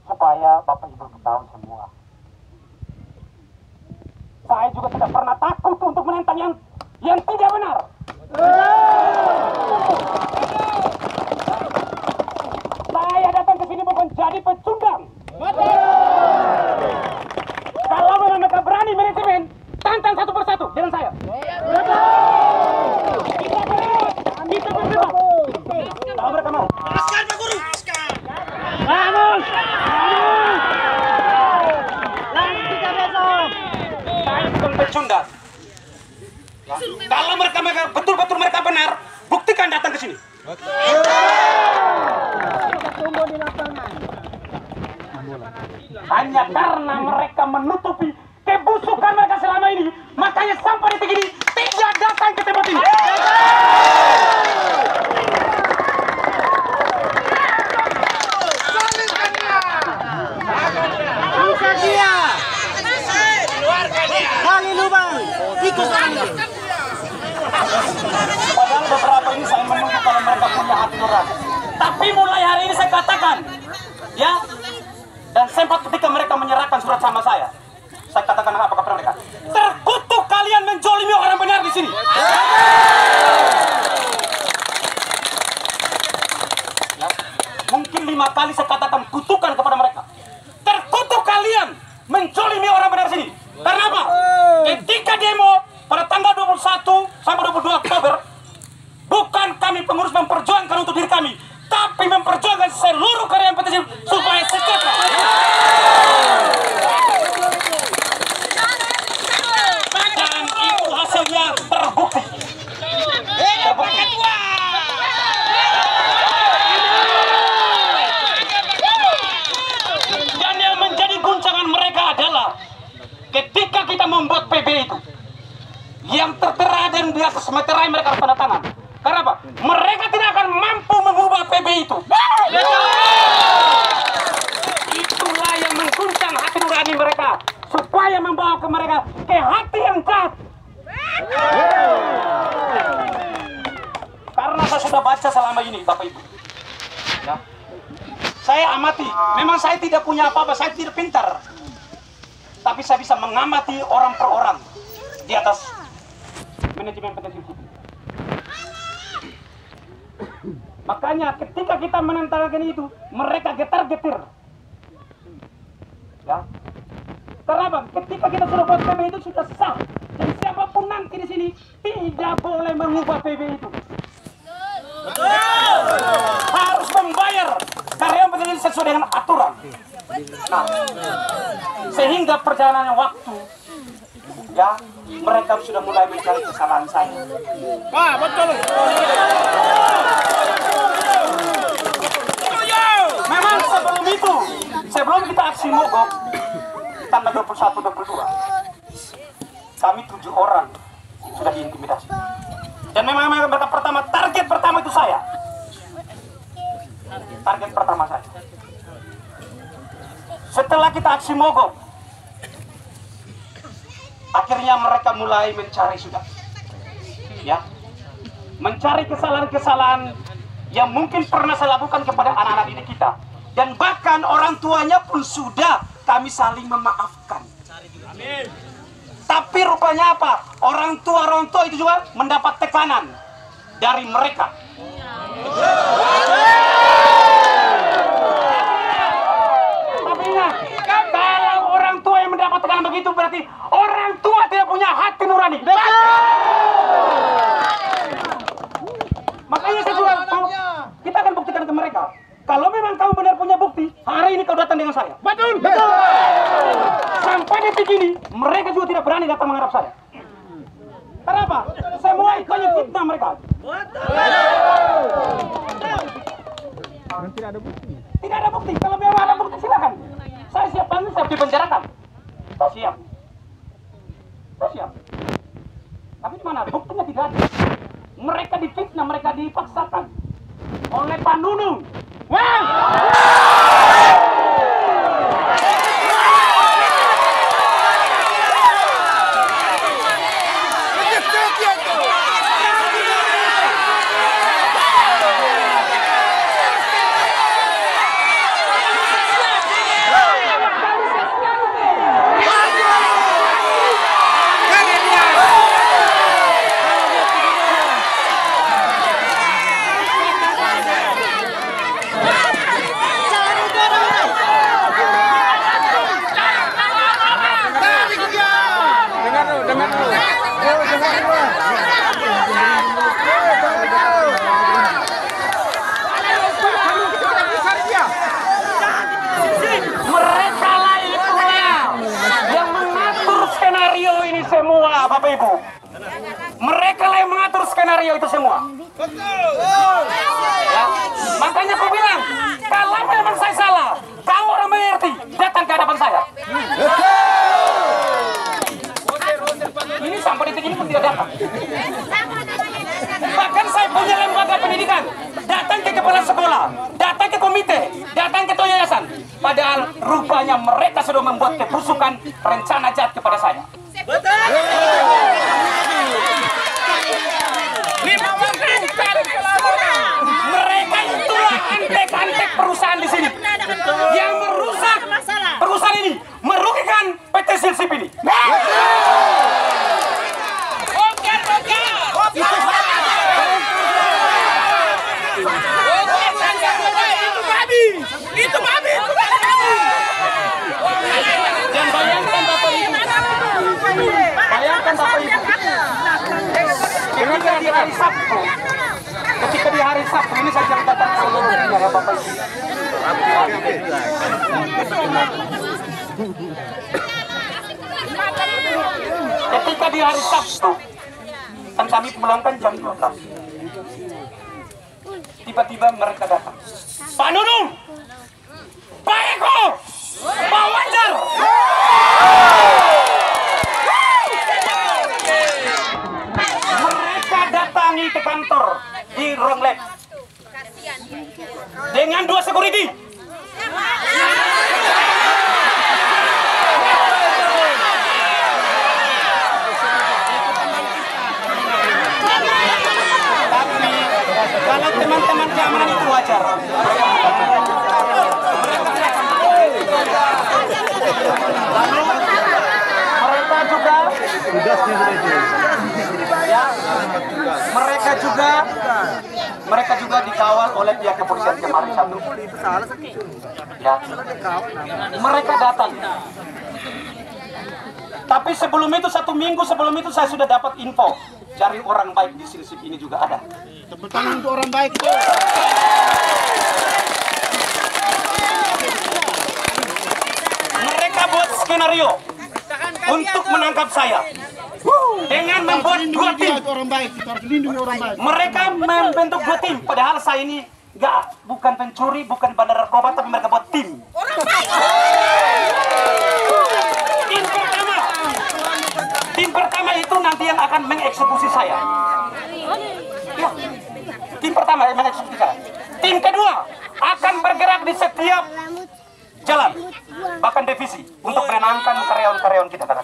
Speaker 4: supaya Bapak Ibu ketahui semua. Saya juga tidak pernah takut untuk menentang yang tidak benar. Saya datang ke sini bukan jadi pecundang. Kalau memang mereka berani manajemen, tantang satu persatu dengan saya. Kita berdebat. Kalau mereka mau.
Speaker 3: Askan Pak Guru. Askan.
Speaker 4: Vamos! Lanjut kita besok. Saya bukan pecundang. Kalau mereka betul-betul mereka benar, buktikan datang ke sini. Hanya karena mereka menutupi kebusukan mereka selama ini, makanya sampai detik ini tidak datang ke tempat ini. Buka dia. Keluarkan dia. Gali lubang. Ikut kami. Padahal beberapa ini saya menunggu kalau mereka punya hati nurani. Tapi mulai hari ini saya katakan, ya, dan sempat ketika mereka menyerahkan surat sama saya katakan apa kepada mereka? Terkutuk kalian menjolimi orang benar di sini. Ya, mungkin 5 kali saya katakan kutukan kepada mereka. Terkutuk kalian menjolimi orang benar di sini. Karena apa? Ketika demo pada tanggal 21 sampai 22 Oktober, bukan kami pengurus memperjuangkan untuk diri kami, tapi memperjuangkan seluruh karyawan PT SIM supaya sejahtera. Dan itu hasilnya terbukti. Dan yang menjadi guncangan mereka adalah ketika kita membuat PB itu, yang tertera dan di atas meterai mereka harus tanda tangan. Karena apa? Mereka tidak akan mampu mengubah PB itu. Itulah yang mengguncang hati nurani mereka, supaya membawa ke mereka ke hati yang jahat. Karena saya sudah baca selama ini, Bapak Ibu, ya, saya amati. Memang saya tidak punya apa-apa, saya tidak pintar, tapi saya bisa mengamati orang per orang di atas manajemen PT SIM. Makanya ketika kita menentangkan itu, mereka getar-getir. Ya. Karena apa? Ketika kita sudah buat PB itu sudah sah. Jadi siapapun nanti di sini tidak boleh mengubah PB itu. Betul. Harus membayar karyawan PT SIM sesuai dengan aturan. Nah, sehingga perjalanan waktu, ya, mereka sudah mulai mencari kesalahan saya.
Speaker 3: Wah, betul.
Speaker 4: Memang sebelum itu, sebelum kita aksi mogok tanggal 21-22, kami 7 orang sudah diintimidasi.
Speaker 8: Dan memang mereka pertama, target pertama itu saya. Target pertama saya. Setelah kita aksi mogok, akhirnya mereka mulai mencari sudah, ya, mencari kesalahan-kesalahan yang mungkin pernah saya lakukan kepada anak-anak didik kita, dan bahkan orang tuanya pun sudah kami saling memaafkan. Tapi rupanya apa? Orang tua itu juga mendapat tekanan dari mereka. Tapi ingat, kalau orang tua yang mendapat tekanan begitu berarti orang tua tidak punya hati nurani. Makanya saya juga kita akan buktikan ke mereka. Kalau memang kamu benar punya bukti, hari ini kau datang dengan saya. Betul. Sampai detik ini, mereka juga tidak berani datang menghadap saya. Kenapa? Semua itu hanya fitnah mereka.
Speaker 7: Tidak ada bukti.
Speaker 8: Tidak ada bukti. Kalau memang ada bukti silakan. Saya siap panggil, siap dipenjarakan. Saya siap. Tapi di mana? Buktinya tidak ada. Mereka difitnah, mereka dipaksakan oleh Pak Nunung. Bapak Ibu, mereka lah yang mengatur skenario itu semua. Ya, makanya aku bilang, kalau memang saya salah, kamu orang mengerti, datang ke hadapan saya. Ini sampai detik ini pun tidak datang. Bahkan saya punya lembaga pendidikan, datang ke kepala sekolah, datang ke komite, datang ke yayasan. Padahal rupanya mereka sudah membuat kebusukan rencana jahat kepada saya. Mereka itulah antek-antek perusahaan di sini yang merusak perusahaan ini, merugikan PT Silsip ini. Itu babi. Dan bayangkan Bapak Ibu, ketika di hari Sabtu, ini saya ceritakan seluruhnya ya Bapak Ibu. Ketika di hari Sabtu, kan kami pulangkan jam 12. Tiba-tiba mereka datang. Pak Nunung, Pak Eko, Pak Wajar. Mereka datangi ke kantor di Ronglek dengan 2 security. Tapi kalau teman-teman keamanan itu wajar. Mereka juga dikawal oleh pihak kepolisian kemarin Sabtu. Ya. Mereka datang. Tapi sebelum itu, 1 minggu sebelum itu saya sudah dapat info dari orang baik di Silsip ini juga ada.
Speaker 7: Tepuk tangan untuk orang baik.
Speaker 8: Mereka buat skenario untuk menangkap saya dengan membuat 2 tim. Mereka membentuk 2 tim, padahal saya ini bukan pencuri, bukan bandar narkoba, tapi mereka buat tim. Tim pertama itu nanti yang akan mengeksekusi saya. Kedua, akan bergerak di setiap jalan, bahkan divisi, untuk menenangkan karyawan-karyawan kita. Ada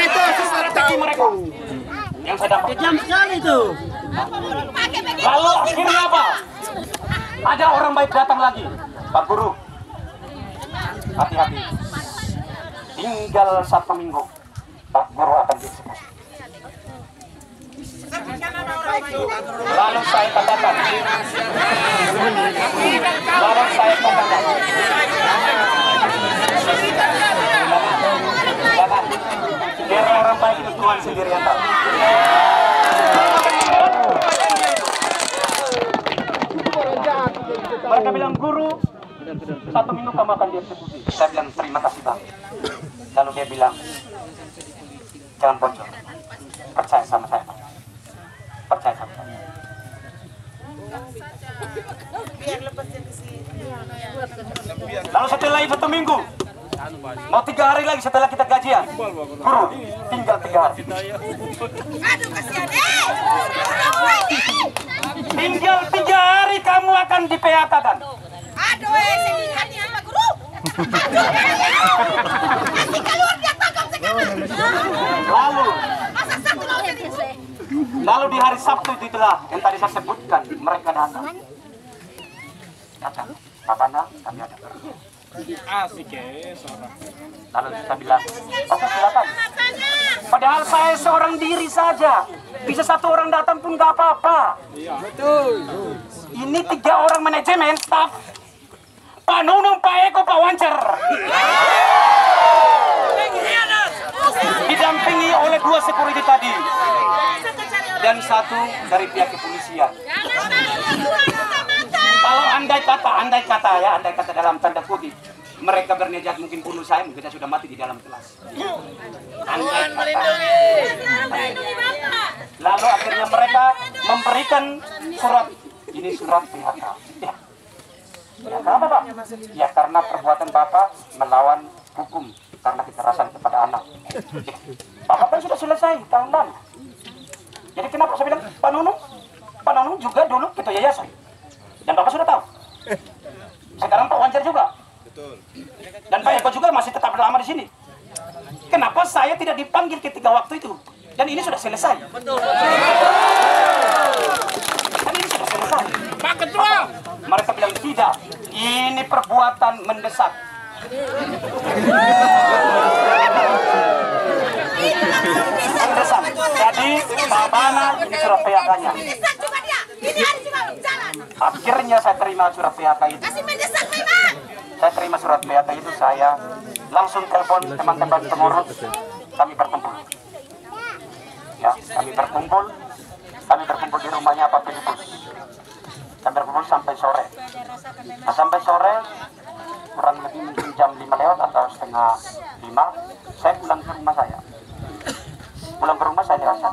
Speaker 8: itu strategi mereka yang saya dapat. Kejam sekali itu. Lalu akhirnya apa? Ada orang baik datang lagi. Pak Guru, hati-hati. Tinggal 1 minggu, Pak Guru akan dieksekusi. Lalu saya katakan, jangan, biar orang baik itu Tuhan sendiri yang tahu. Mereka bilang, Guru, 1 minggu kamu akan dieksekusi. Saya bilang, terima kasih Bang. Lalu dia bilang, jangan bocor, percaya sama saya Bang. Percaya sama saya. Lalu setelah itu 1 minggu, mau 3 hari lagi setelah kita gajian, Guru, tinggal 3 hari. Tinggal 3 hari kamu akan di PHK kan?
Speaker 6: Aduh, sedihkan ya Pak Guru. Nanti keluar dia tangkap sekarang.
Speaker 8: Lalu di hari Sabtu itulah yang tadi saya sebutkan, mereka datang. Papana, kami ada.
Speaker 7: Asik ya, seorang.
Speaker 8: Lalu kita bilang, oke silakan. Padahal saya seorang diri saja, bisa 1 orang datang pun nggak apa-apa.
Speaker 7: Iya, betul.
Speaker 8: Ini 3 orang manajemen, staff, Pak Nunung, Pak Eko, Pak Wancer. Didampingi oleh 2 security tadi dan 1 dari pihak kepolisian. Kalau andai kata dalam tanda kutip, mereka berniat mungkin bunuh saya, mungkin saya sudah mati di dalam kelas. Andai kata. Lalu akhirnya mereka memberikan surat, ini surat PHK. Ya. Ya, kenapa Pak? Ya karena perbuatan Bapak melawan hukum karena kekerasan kepada anak. Bapak kan sudah selesai tahun lalu. Jadi kenapa saya bilang Pak Nunung juga dulu ketua yayasan. Dan Bapak sudah tahu. Sekarang Pak Wancer juga. Dan Pak Eko juga masih tetap lama di sini. Kenapa saya tidak dipanggil ketika waktu itu? Dan ini sudah selesai. Dan ini sudah selesai.
Speaker 7: Pak Ketua.
Speaker 8: Mereka bilang tidak. Ini perbuatan mendesak. Mendesak. Jadi Pak Bana ini surat PHK-nya. Akhirnya saya terima surat PHK itu. Saya terima surat PHK itu, saya langsung telepon teman-teman pengurus, kami berkumpul. Ya, kami berkumpul di rumahnya Pak Filipus. Kami berkumpul sampai sore. Nah, sampai sore kurang lebih mungkin jam 5 lewat atau setengah 5, saya pulang ke rumah saya. Pulang ke rumah saya dirasa.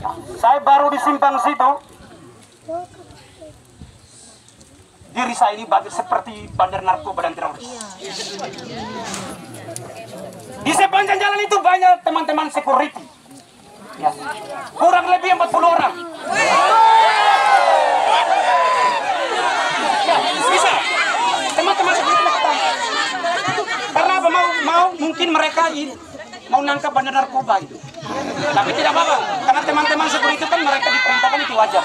Speaker 8: Nah, saya baru di simpang situ. Diri saya ini seperti bandar narkoba dan teroris. Di sepanjang jalan itu banyak teman-teman security. Ya. Kurang lebih 40 orang. Ya, bisa. Teman-teman security datang. Karena apa? Mau mungkin mereka mau nangkap bandar narkoba itu. Tapi tidak apa-apa. Karena teman-teman security itu kan mereka diperintahkan itu wajar.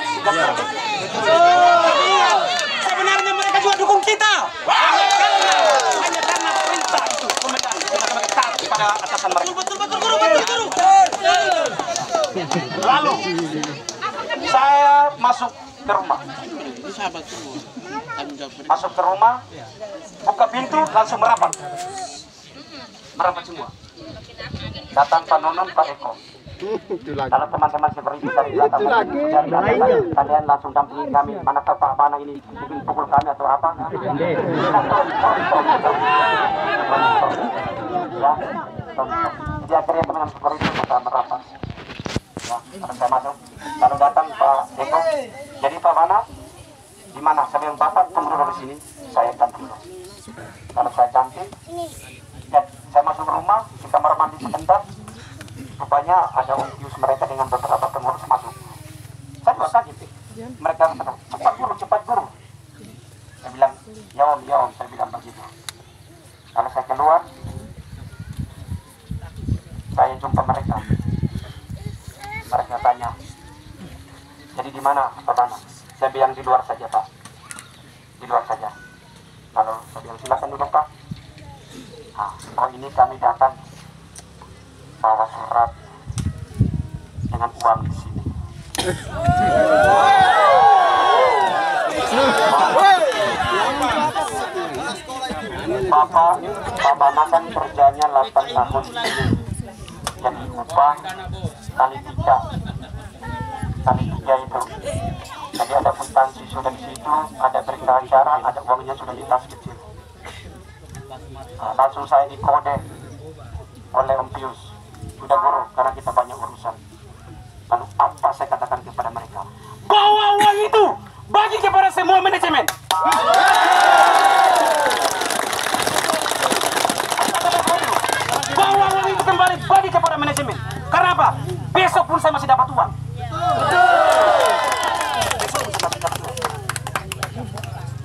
Speaker 8: Sebenarnya mereka juga dukung kita. Hanya karena perintah itu, komandan kita taat kepada atasan mereka. Betul, guru. Lalu saya masuk ke rumah. Masuk ke rumah, buka pintu, langsung merapat semua. Datang Pak Nunung, Pak Eko. Kalau teman-teman seperti dari belakang kalian langsung dampingi kami, manakah Pak Bana ini mungkin pukul kami atau apa? Ya, jadi akhirnya teman-teman seperti itu kita merapat. Ya, saya masuk. Lalu datang Pak Eko. Jadi Pak Bana, di mana sebelum Bapak tunggu dulu di sini, saya ganti dulu. Kalau saya ganti, ya, saya masuk rumah, di kamar mandi sebentar. Rupanya ada ukius mereka dengan beberapa pengurus masuk. Saya juga kaget. Mereka kata, cepat guru, cepat guru. Saya bilang, ya om, saya bilang begitu. Kalau saya keluar, saya jumpa mereka. Mereka tanya, jadi di mana Pak Bana? Saya bilang di luar saja Pak, di luar saja. Lalu saya bilang silakan duduk Pak. Nah, oh ini kami datang bawa surat dengan uang di sini. Pak Bana kan kerjanya 8 tahun di sini. Jadi upah kali 3 itu. Jadi ada kwitansi sudah di situ, ada berita acara, ada uangnya sudah di tas kecil. Nah, langsung saya dikode oleh Om Pius. Sudah guru, karena kita banyak urusan. Lalu apa saya katakan kepada mereka? Bawa uang itu bagi kepada semua manajemen. Bawa uang itu kembali bagi kepada manajemen. Karena apa? Besok pun saya masih dapat uang.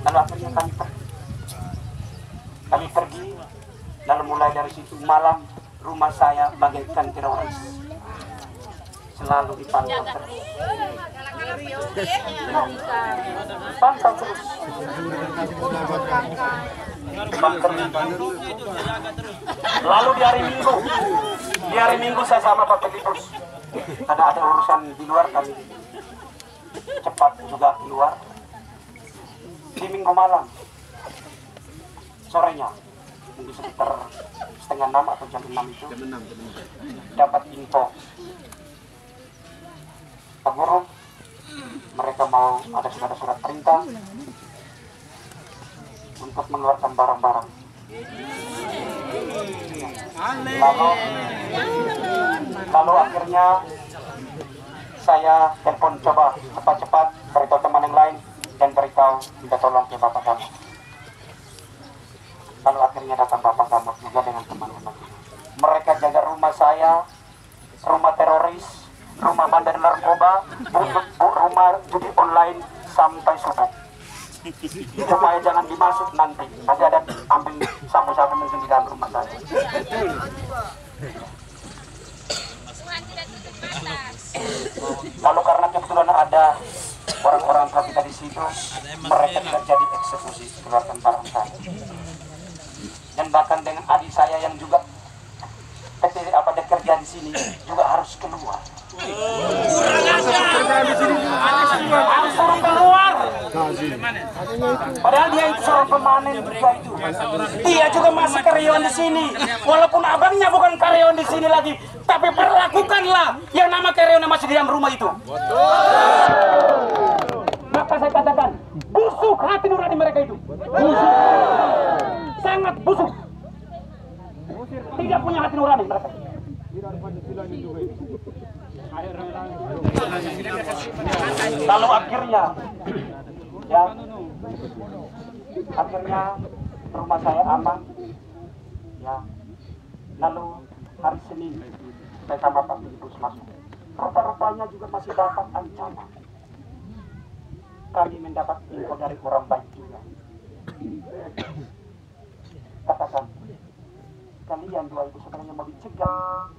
Speaker 8: Lalu akhirnya kami pergi. Lalu mulai dari situ malam rumah saya bagaikan teroris, selalu dipantau terus. Pantau terus. Lalu di hari Minggu saya sama Pak Pelipus, karena ada urusan di luar, kami cepat juga keluar. Di Minggu malam sorenya, mungkin sekitar 5:30 atau jam 6 itu dapat info, Pak Guru, mereka mau ada surat perintah untuk mengeluarkan barang-barang. Lalu akhirnya saya telepon, coba cepat-cepat beritahu teman yang lain dan beritahu minta tolong ke Bapak Damok. Lalu akhirnya datang Bapak Damok juga dengan teman-teman. Mereka jaga rumah saya, rumah teroris, rumah bandar narkoba, rumah judi online sampai subuh. Supaya jangan dimasuk nanti ada ambil sabu-sabu mungkin di dalam rumah saya. Lalu karena kebetulan ada orang-orang kita di situ, mereka tidak jadi eksekusi, keluarkan barang saya. Dan bahkan dengan adik saya yang juga kerja di sini juga harus keluar. Harus suruh keluar. Padahal dia itu seorang pemanen juga itu. Dia juga masih karyawan di sini. Walaupun abangnya bukan karyawan di sini lagi, tapi perlakukanlah yang nama karyawan masih di dalam rumah itu. Maka saya katakan, busuk hati nurani mereka itu. Busuk. Sangat busuk. Tidak punya hati nurani mereka. Lalu akhirnya rumah saya aman ya. Lalu hari Senin saya sama Pak Filipus masuk, rupa-rupanya juga masih dapat ancaman. Kami mendapat info dari orang baik juga. Katakan, kalian dua itu sebenarnya mau dicegah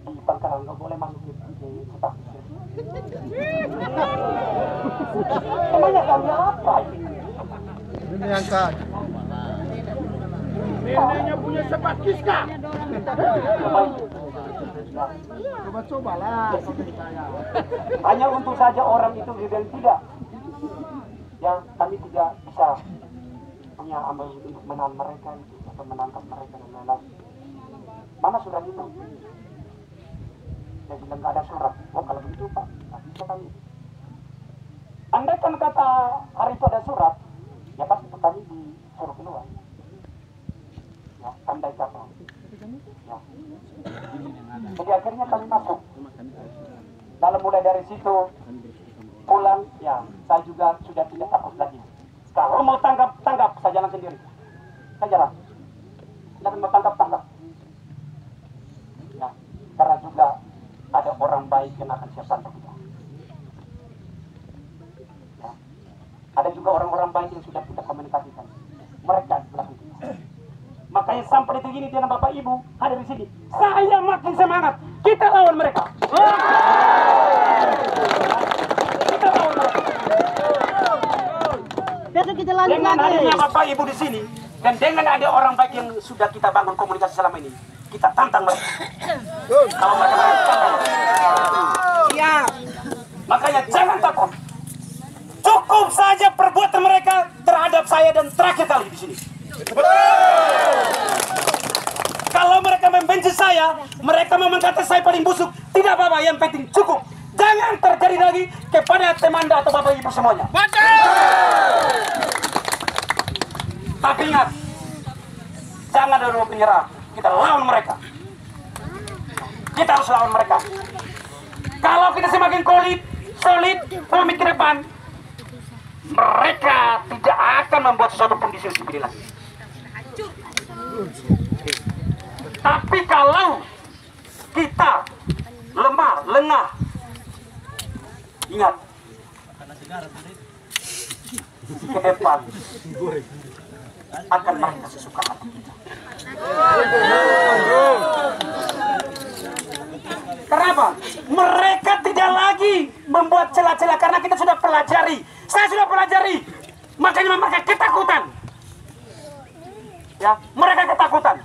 Speaker 8: di Bangkalan, nggak boleh masuk di status. Emangnya kami apa ini?
Speaker 7: Ini angkat. Neneknya punya sepat kiska. Coba-cobalah.
Speaker 8: Hanya untuk saja orang itu bilang tidak. Ya, kami tidak bisa punya amal untuk menahan mereka itu atau menangkap mereka dan lain-lain. Mana surat itu? Saya bilang nggak ada surat. Oh kalau begitu Pak, nggak bisa kami. Andai kan kata hari itu ada surat, ya pasti kami disuruh keluar. Ya, andai kata. Ya. Jadi akhirnya kami masuk. Lalu mulai dari situ pulang, ya saya juga sudah tidak takut lagi. Kalau mau tangkap, saya jalan sendiri. Saya jalan. Dan mau tangkap. Ya, karena juga ada orang baik yang akan siap bantu kita. lagi yang sudah kita komunikasikan. Mereka belakang kita. Makanya sampai detik ini dengan Bapak Ibu hadir di sini, saya makin semangat. Kita lawan mereka. Kita lawan mereka. Dengan hadirnya Bapak Ibu di sini dan dengan ada orang baik yang sudah kita bangun komunikasi selama ini, kita tantang mereka. Kalau mereka tantang. Iya. Makanya jangan takut. Cukup saja perbuatan mereka terhadap saya dan terakhir kali di sini. Kalau mereka membenci saya, mereka mengatakan saya paling busuk, tidak apa-apa, yang penting cukup. Jangan terjadi lagi kepada teman atau Bapak Ibu semuanya. Tapi ingat, jangan dulu menyerah. Kita lawan mereka. Kita harus lawan mereka. Kalau kita semakin solid ke depan, mereka tidak akan membuat sesuatu pun di sini lagi. Tapi kalau kita lemah, lengah, ingat, ke depan akan mereka sesuka hati kita. Kenapa? Mereka tidak lagi membuat celah-celah karena kita sudah pelajari. Saya sudah pelajari. Makanya mereka ketakutan. Ya, mereka ketakutan.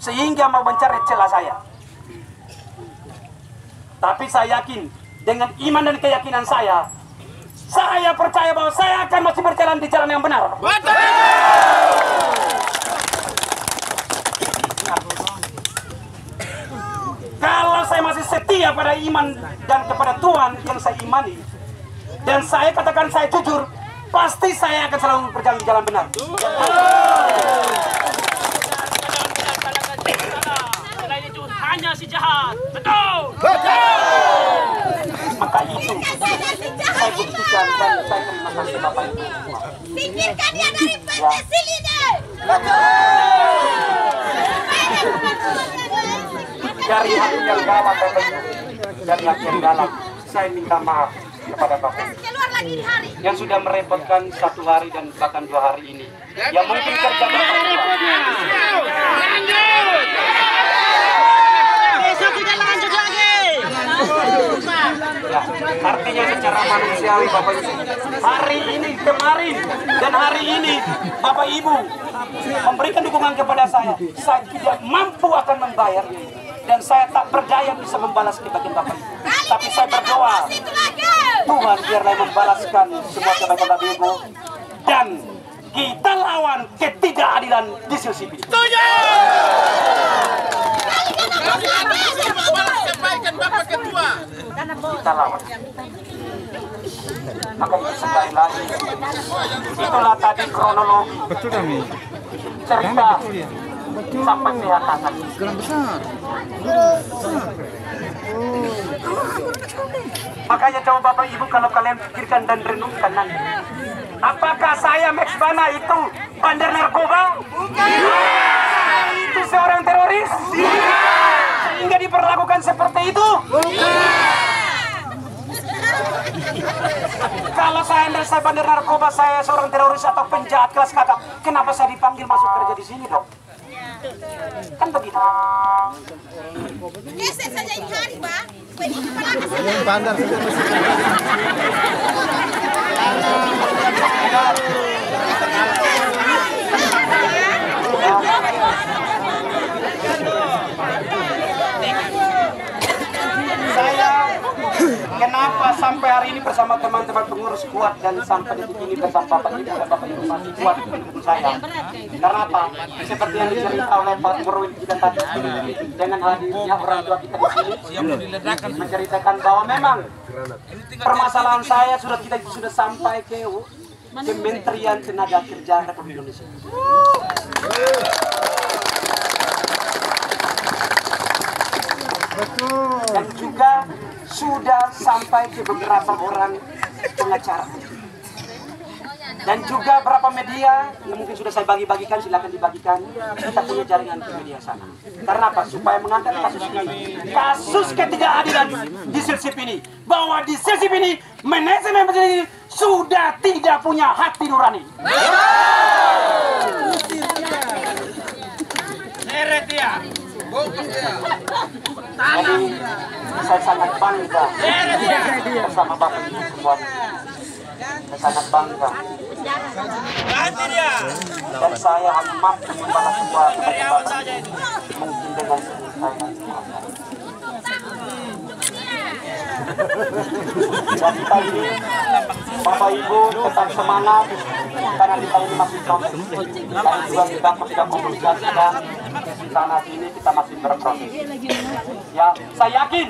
Speaker 8: Sehingga mau mencari celah saya. Tapi saya yakin dengan iman dan keyakinan saya percaya bahwa saya akan masih berjalan di jalan yang benar. Kalau saya masih setia pada iman dan kepada Tuhan yang saya imani, dan saya katakan saya jujur, pasti saya akan selalu berjalan di jalan benar. Hanya si jahat, betul. Maka itu saya buktikan dan saya terima kasih Bapak Ibu.
Speaker 6: Singkirkan dia dari pensil ini.
Speaker 8: Dari hati yang dalam, Bapak Ibu, dari hati yang dalam, saya minta maaf kepada Bapak
Speaker 6: Keluar lagi di hari.
Speaker 8: yang sudah merepotkan 1 hari dan bahkan 2 hari ini. Yang mungkin kerja
Speaker 3: Besok kita lanjut lagi.
Speaker 8: ya, artinya secara manusiawi Bapak Ibu, hari ini, kemarin, dan hari ini Bapak Ibu memberikan dukungan kepada saya tidak mampu akan membayar dan saya tak berdaya bisa membalas kebaikan Bapak Ibu. Tapi saya berdoa, Tuhan biarlah membalaskan semua kebaikan Bapak Ibu dan kita lawan ketidakadilan di sisi ini. Kita lawan. Maka itu sekali lagi, itulah tadi kronologi cerita sampai sehat tadi. Makanya coba Bapak Ibu kalau kalian pikirkan dan renungkan nanti, apakah saya Max Bana itu bandar narkoba? Itu seorang teroris? Sehingga diperlakukan seperti itu? Kalau saya bandar narkoba, saya seorang teroris atau penjahat kelas kakap, kenapa saya dipanggil masuk kerja di sini, Dok? Kan begitu.
Speaker 6: Geser saja ini hari, Pak. Ini kepala kasih.
Speaker 7: Bandar
Speaker 8: Saya kenapa sampai hari ini bersama teman-teman pengurus kuat dan sampai detik ini bersama Bapak Ibu dan Bapak Ibu masih kuat mendukung saya. Karena apa? Seperti yang diceritakan oleh Pak Murwin kita tadi, dengan hadirnya orang tua kita di sini menceritakan bahwa memang permasalahan saya sudah sampai ke Kementerian Tenaga Kerja Republik Indonesia. Dan juga sudah sampai ke beberapa orang pengacara. Dan juga beberapa media yang mungkin sudah saya bagi-bagikan, silakan dibagikan. Kita punya jaringan ke media sana. Karena apa? Supaya mengangkat kasus ini, kasus ketidakadilan di Silsip ini. Bahwa di Silsip ini manajemen menjadi sudah tidak punya hati nurani. Jadi saya sangat bangga bersama Bapak Ibu semuanya. Saya sangat bangga. Dan saya hanya mampu membalas semua kepada mungkin dengan saya. Dan kita ini Bapak Ibu tetap semangat karena kita ini masih proses. Dan juga kita tidak komunikasikan sana sini kita masih berproses. Ya, saya yakin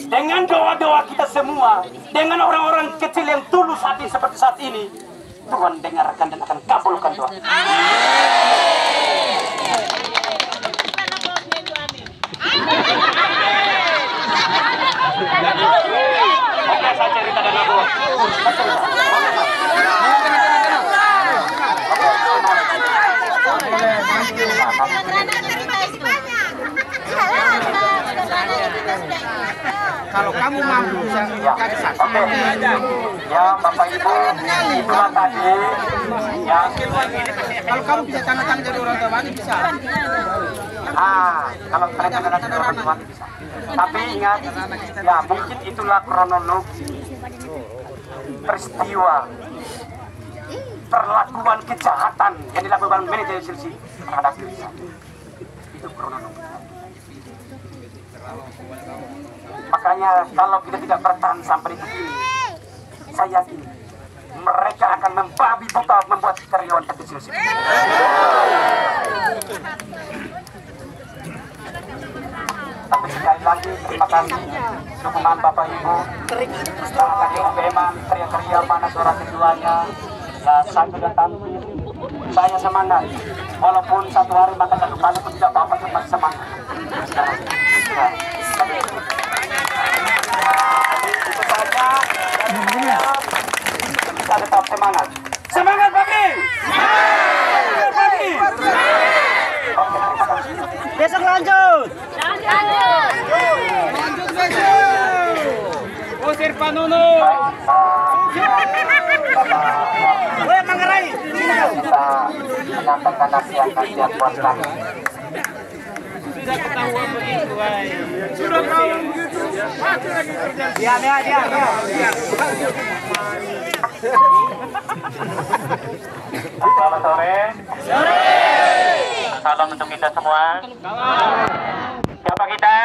Speaker 8: dengan doa-doa kita semua, dengan orang-orang kecil yang tulus hati seperti saat ini, Tuhan dengarkan dan akan kabulkan doa. Oke, saya cerita dan aku.
Speaker 3: Kalau kamu mampu kasih saksi.
Speaker 8: Ya, Bapak Ibu, itulah tadi. Ya,
Speaker 3: Kalau kamu bisa tanda tangan dari orang tua Bani bisa.
Speaker 8: kalau mereka dari orang tua bisa. Tapi ingat, ya mungkin itulah kronologi peristiwa perlakuan kejahatan yang dilakukan manajer Chelsea terhadap Chelsea. Itu kronologi. Makanya kalau kita tidak bertahan sampai di sini, saya yakin mereka akan membabi buta membuat karyawan kecil Chelsea. Tapi sekali lagi terima kasih dukungan Bapak Ibu. Setelah tadi memang teriak-teriak mana suara keduanya, ya saya sudah tampil. Saya semangat, walaupun satu hari makan satu kali pun tidak apa-apa, tetap semangat. Ya, jadi itu saja. Kita tetap semangat. Semangat pagi! Semangat pagi! Oke, terima kasih. Besok lanjut.
Speaker 3: Usir Panono.
Speaker 8: Woi, Manggarai. Kita menyampaikan nasihat-nasihat buat kami.
Speaker 3: Sudah ketahuan begitu, woi. Sudah tahu begitu. Masih lagi kerja.
Speaker 8: Dia. Selamat sore. Salam untuk kita semua. Siapa kita?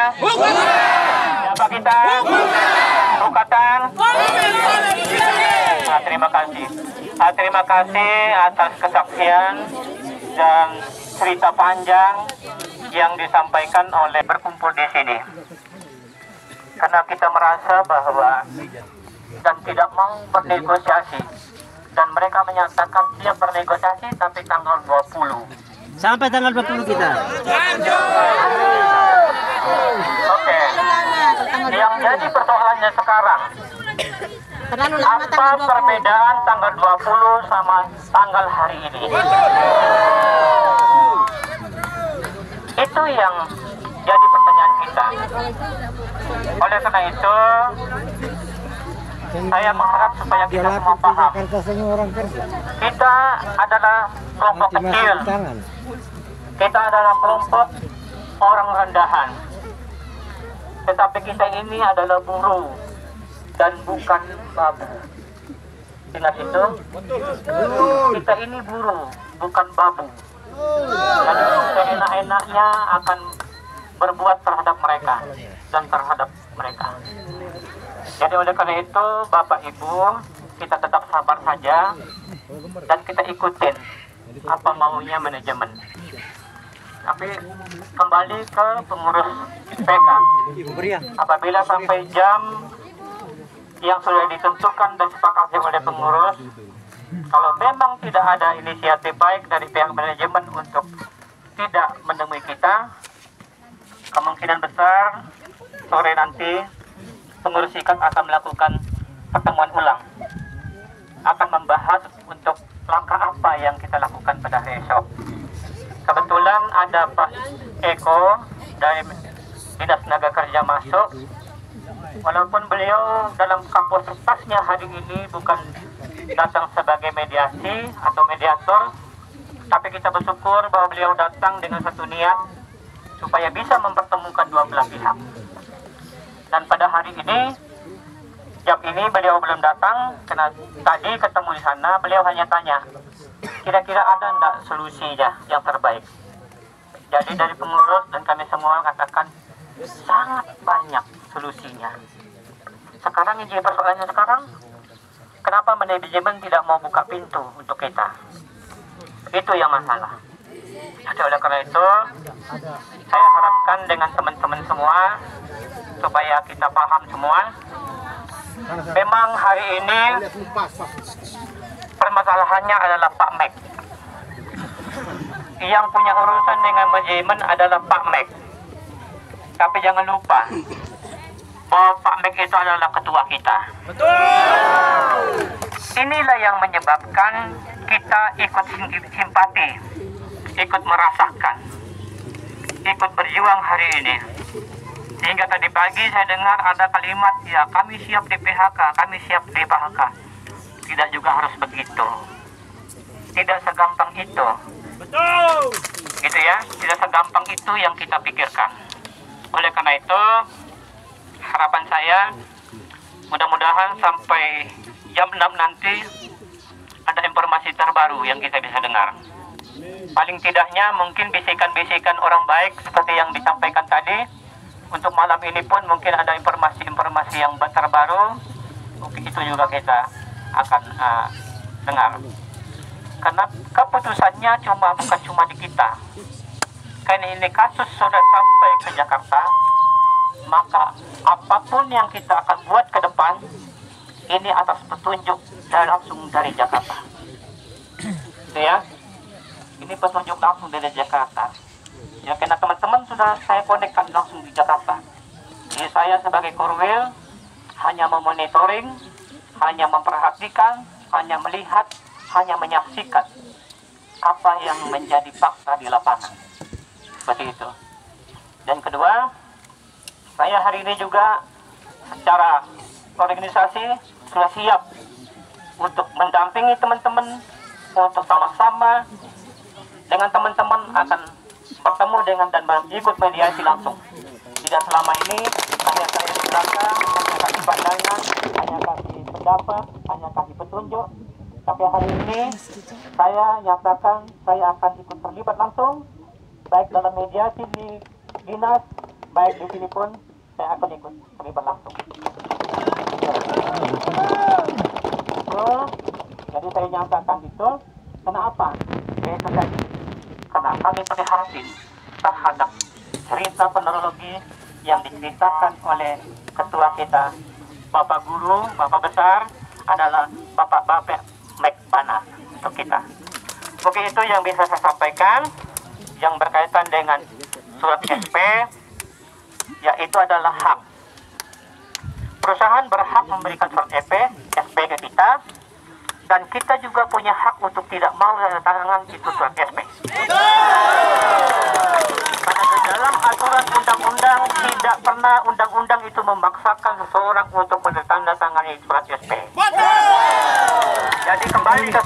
Speaker 8: Siapa kita? Rukatan. Terima kasih. Terima kasih atas kesaksian dan cerita panjang yang disampaikan oleh berkumpul di sini. Karena kita merasa bahwa dan tidak mau bernegosiasi, dan mereka menyatakan siap bernegosiasi tapi tanggal 20.
Speaker 9: Sampai tanggal 20 kita.
Speaker 8: Oke. Yang jadi persoalannya sekarang, apa perbedaan tanggal 20 sama tanggal hari ini? Itu yang jadi pertanyaan kita. Oleh karena itu, saya mengharap supaya kita semua paham. Kita adalah kelompok kecil. Kita adalah kelompok orang rendahan. Tetapi kita ini adalah buruh dan bukan babu. Ingat itu? Kita ini buruh, bukan babu. Jadi seenak-enaknya akan berbuat terhadap mereka dan terhadap mereka. Jadi oleh karena itu, Bapak Ibu, kita tetap sabar saja dan kita ikutin apa maunya manajemen. Tapi kembali ke pengurus PK, apabila sampai jam yang sudah ditentukan dan disepakati oleh pengurus, kalau memang tidak ada inisiatif baik dari pihak manajemen untuk tidak menemui kita, kemungkinan besar sore nanti pengurus ikat akan melakukan pertemuan ulang, akan membahas untuk langkah apa yang kita lakukan pada hari esok. Kebetulan ada Pak Eko dari Dinas Tenaga Kerja masuk, walaupun beliau dalam kapasitasnya hari ini bukan
Speaker 4: datang sebagai mediasi atau mediator, tapi kita bersyukur bahwa beliau datang dengan satu niat supaya bisa mempertemukan dua belah pihak. Dan pada hari ini, jam ini beliau belum datang, karena tadi ketemu di sana, beliau hanya tanya, kira-kira ada enggak solusinya yang terbaik. Jadi dari pengurus dan kami semua katakan sangat banyak solusinya. Sekarang yang jadi persoalannya sekarang, kenapa manajemen tidak mau buka pintu untuk kita? Itu yang masalah. Jadi oleh karena itu, saya harapkan dengan teman-teman semua supaya kita paham semua. Memang hari ini permasalahannya adalah Pak Mek. Yang punya urusan dengan manajemen adalah Pak Mek. Tapi jangan lupa bahwa Pak Mek itu adalah ketua kita. Betul. Inilah yang menyebabkan kita ikut simpati, ikut merasakan, ikut berjuang hari ini. Hingga tadi pagi saya dengar ada kalimat, ya kami siap di PHK, kami siap di PHK. Tidak juga harus begitu. Tidak segampang itu. Betul. Gitu ya, tidak segampang itu yang kita pikirkan. Oleh karena itu, harapan saya mudah-mudahan sampai jam 6 nanti ada informasi terbaru yang kita bisa dengar. Paling tidaknya mungkin bisikan-bisikan orang baik seperti yang disampaikan tadi. Untuk malam ini pun mungkin ada informasi-informasi yang terbaru. Mungkin itu juga kita akan dengar. Karena keputusannya bukan cuma di kita. Karena ini kasus sudah sampai ke Jakarta, maka apapun yang kita akan buat ke depan, ini atas petunjuk langsung dari Jakarta. Gitu ya. Ini petunjuk langsung dari Jakarta. Ya, karena teman-teman sudah saya konekkan langsung di Jakarta. Jadi saya sebagai Korwil hanya memonitoring, hanya memperhatikan, hanya melihat, hanya menyaksikan apa yang menjadi fakta di lapangan. Seperti itu. Dan kedua, saya hari ini juga secara organisasi sudah siap untuk mendampingi teman-teman, untuk sama-sama dengan teman-teman akan bertemu dengan dan ikut mediasi langsung. Tidak selama ini hanya saya di belakang, hanya kasih pandangan, hanya kasih pendapat, hanya kasih petunjuk. Tapi hari ini saya nyatakan saya akan ikut terlibat langsung, baik dalam mediasi di dinas, baik di sini pun saya akan ikut terlibat langsung. Jadi saya nyatakan itu, kenapa? Yaitu tadi. Karena kami prihatin terhadap cerita penerogi yang diceritakan oleh ketua kita, Bapak Guru, Bapak Besar, adalah Bapak Mek Panas untuk kita. Mungkin itu yang bisa saya sampaikan, yang berkaitan dengan surat SP, yaitu adalah hak. Perusahaan berhak memberikan surat SP ke kita, dan kita juga punya hak untuk tidak mau menandatangan itu surat SP. Karena di dalam aturan undang-undang tidak pernah undang-undang itu memaksakan seseorang untuk menandatangani surat SP. Jadi kembali ke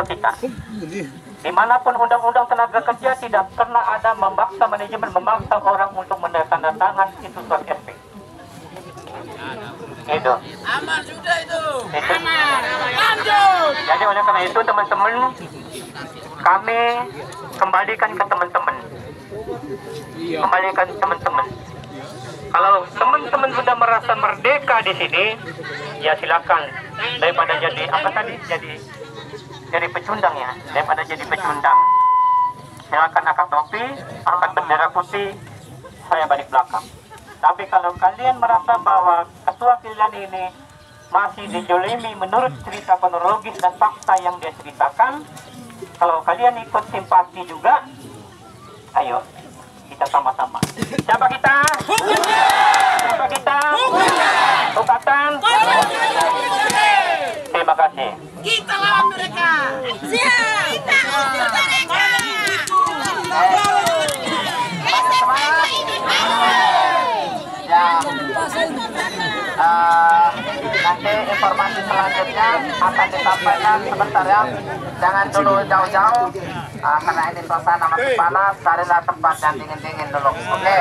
Speaker 4: kita. Dimanapun undang-undang tenaga kerja tidak pernah ada memaksa manajemen memaksa orang untuk menandatangani itu surat SP. Itu. Aman sudah itu. Aman. Lanjut. Jadi oleh karena itu teman-teman, kami kembalikan ke teman-teman. Kalau teman-teman sudah merasa merdeka di sini, ya silakan. Daripada jadi apa tadi? Jadi pecundang ya. Daripada jadi pecundang, silakan angkat topi, angkat bendera putih, saya balik belakang. Tapi kalau kalian merasa bahwa ketua kalian ini masih dijolimi menurut cerita kronologis dan fakta yang dia ceritakan, kalau kalian ikut simpati juga, ayo kita sama-sama. Siapa kita? Siapa kita? Bukatan. Terima kasih.
Speaker 6: Kita lawan mereka. Siap. Kita usir mereka.
Speaker 4: Nanti informasi selanjutnya akan disampaikan sebentar ya. Jangan dulu jauh-jauh, karena ini suasana masih panas. Carilah tempat yang dingin-dingin dulu. Oke.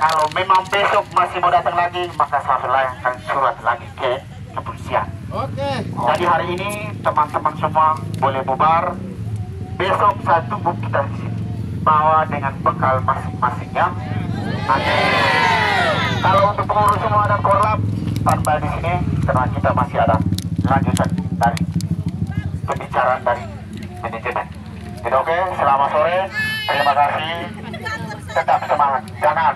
Speaker 4: Kalau memang besok masih mau datang lagi, maka saya layangkan surat lagi ke kepolisian.
Speaker 7: Oke.
Speaker 4: Jadi hari ini teman-teman semua boleh bubar. Besok saya tunggu kita di sini, bawa dengan bekal masing-masingnya. Kalau untuk pengurus semua dan korlap, tanpa di sini karena kita masih ada lanjutan dari pembicaraan dari manajemen. Jadi oke, selamat sore, terima kasih. Tetap semangat, jangan.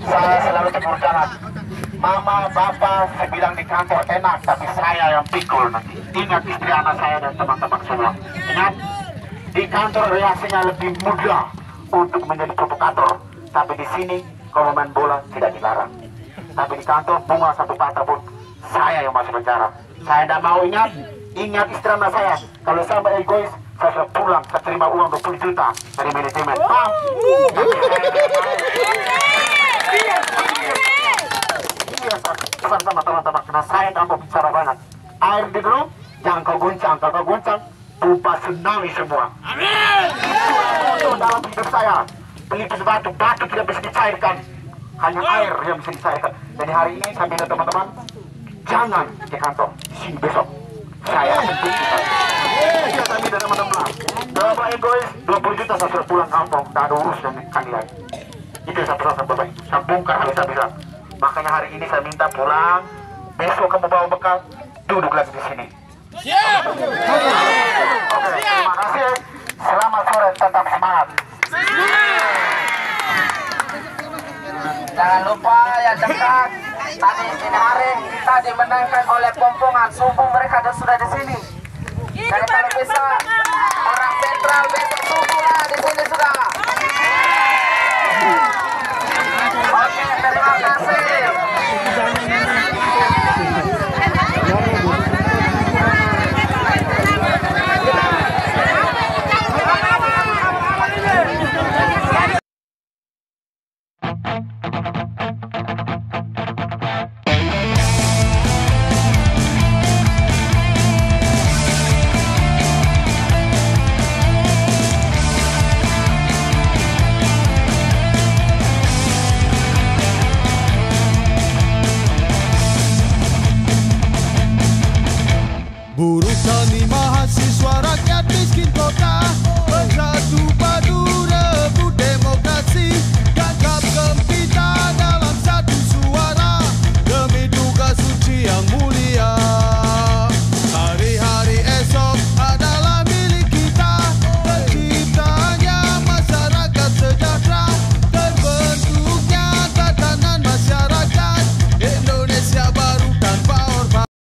Speaker 4: Saya selalu tegur jangan. Mama, bapak, saya bilang di kantor enak, tapi saya yang pikul nanti. Ingat istri anak saya dan teman-teman semua. Ingat, di kantor reaksinya lebih mudah untuk menjadi provokator. Tapi di sini, kalau main bola tidak dilarang. Tapi di kantor, bunga satu patah pun, saya yang masuk penjara. Saya tidak mau ingat istri anak saya. Kalau saya egois, saya sudah pulang, saya terima uang 20 juta dari manajemen. Paham? Sama teman-teman, karena saya tak mau bicara banyak. Air di drum, jangan kau guncang, kalau kau guncang, berupa tsunami semua. Itu dalam hidup saya, pelipis batu tidak bisa dicairkan, hanya air yang bisa dicairkan. Jadi hari ini saya minta teman-teman, jangan ke kantor, sini besok. Saya untuk kita. Saya minta teman-teman, berapa egois, 20 juta saya sudah pulang kampung, tak ada urus dengan kalian. Itu yang saya pesan bapak, saya bongkar habis-habisan. Makanya hari ini saya minta pulang, besok kamu bawa bekal, duduk lagi di sini. Siap. Oke, terima kasih. Selamat sore, tetap semangat. Jangan lupa ya dekat. Tadi ini hari kita dimenangkan oleh Pompongan. Subuh mereka sudah di sini. Jadi kalau bisa orang sentral besok subuh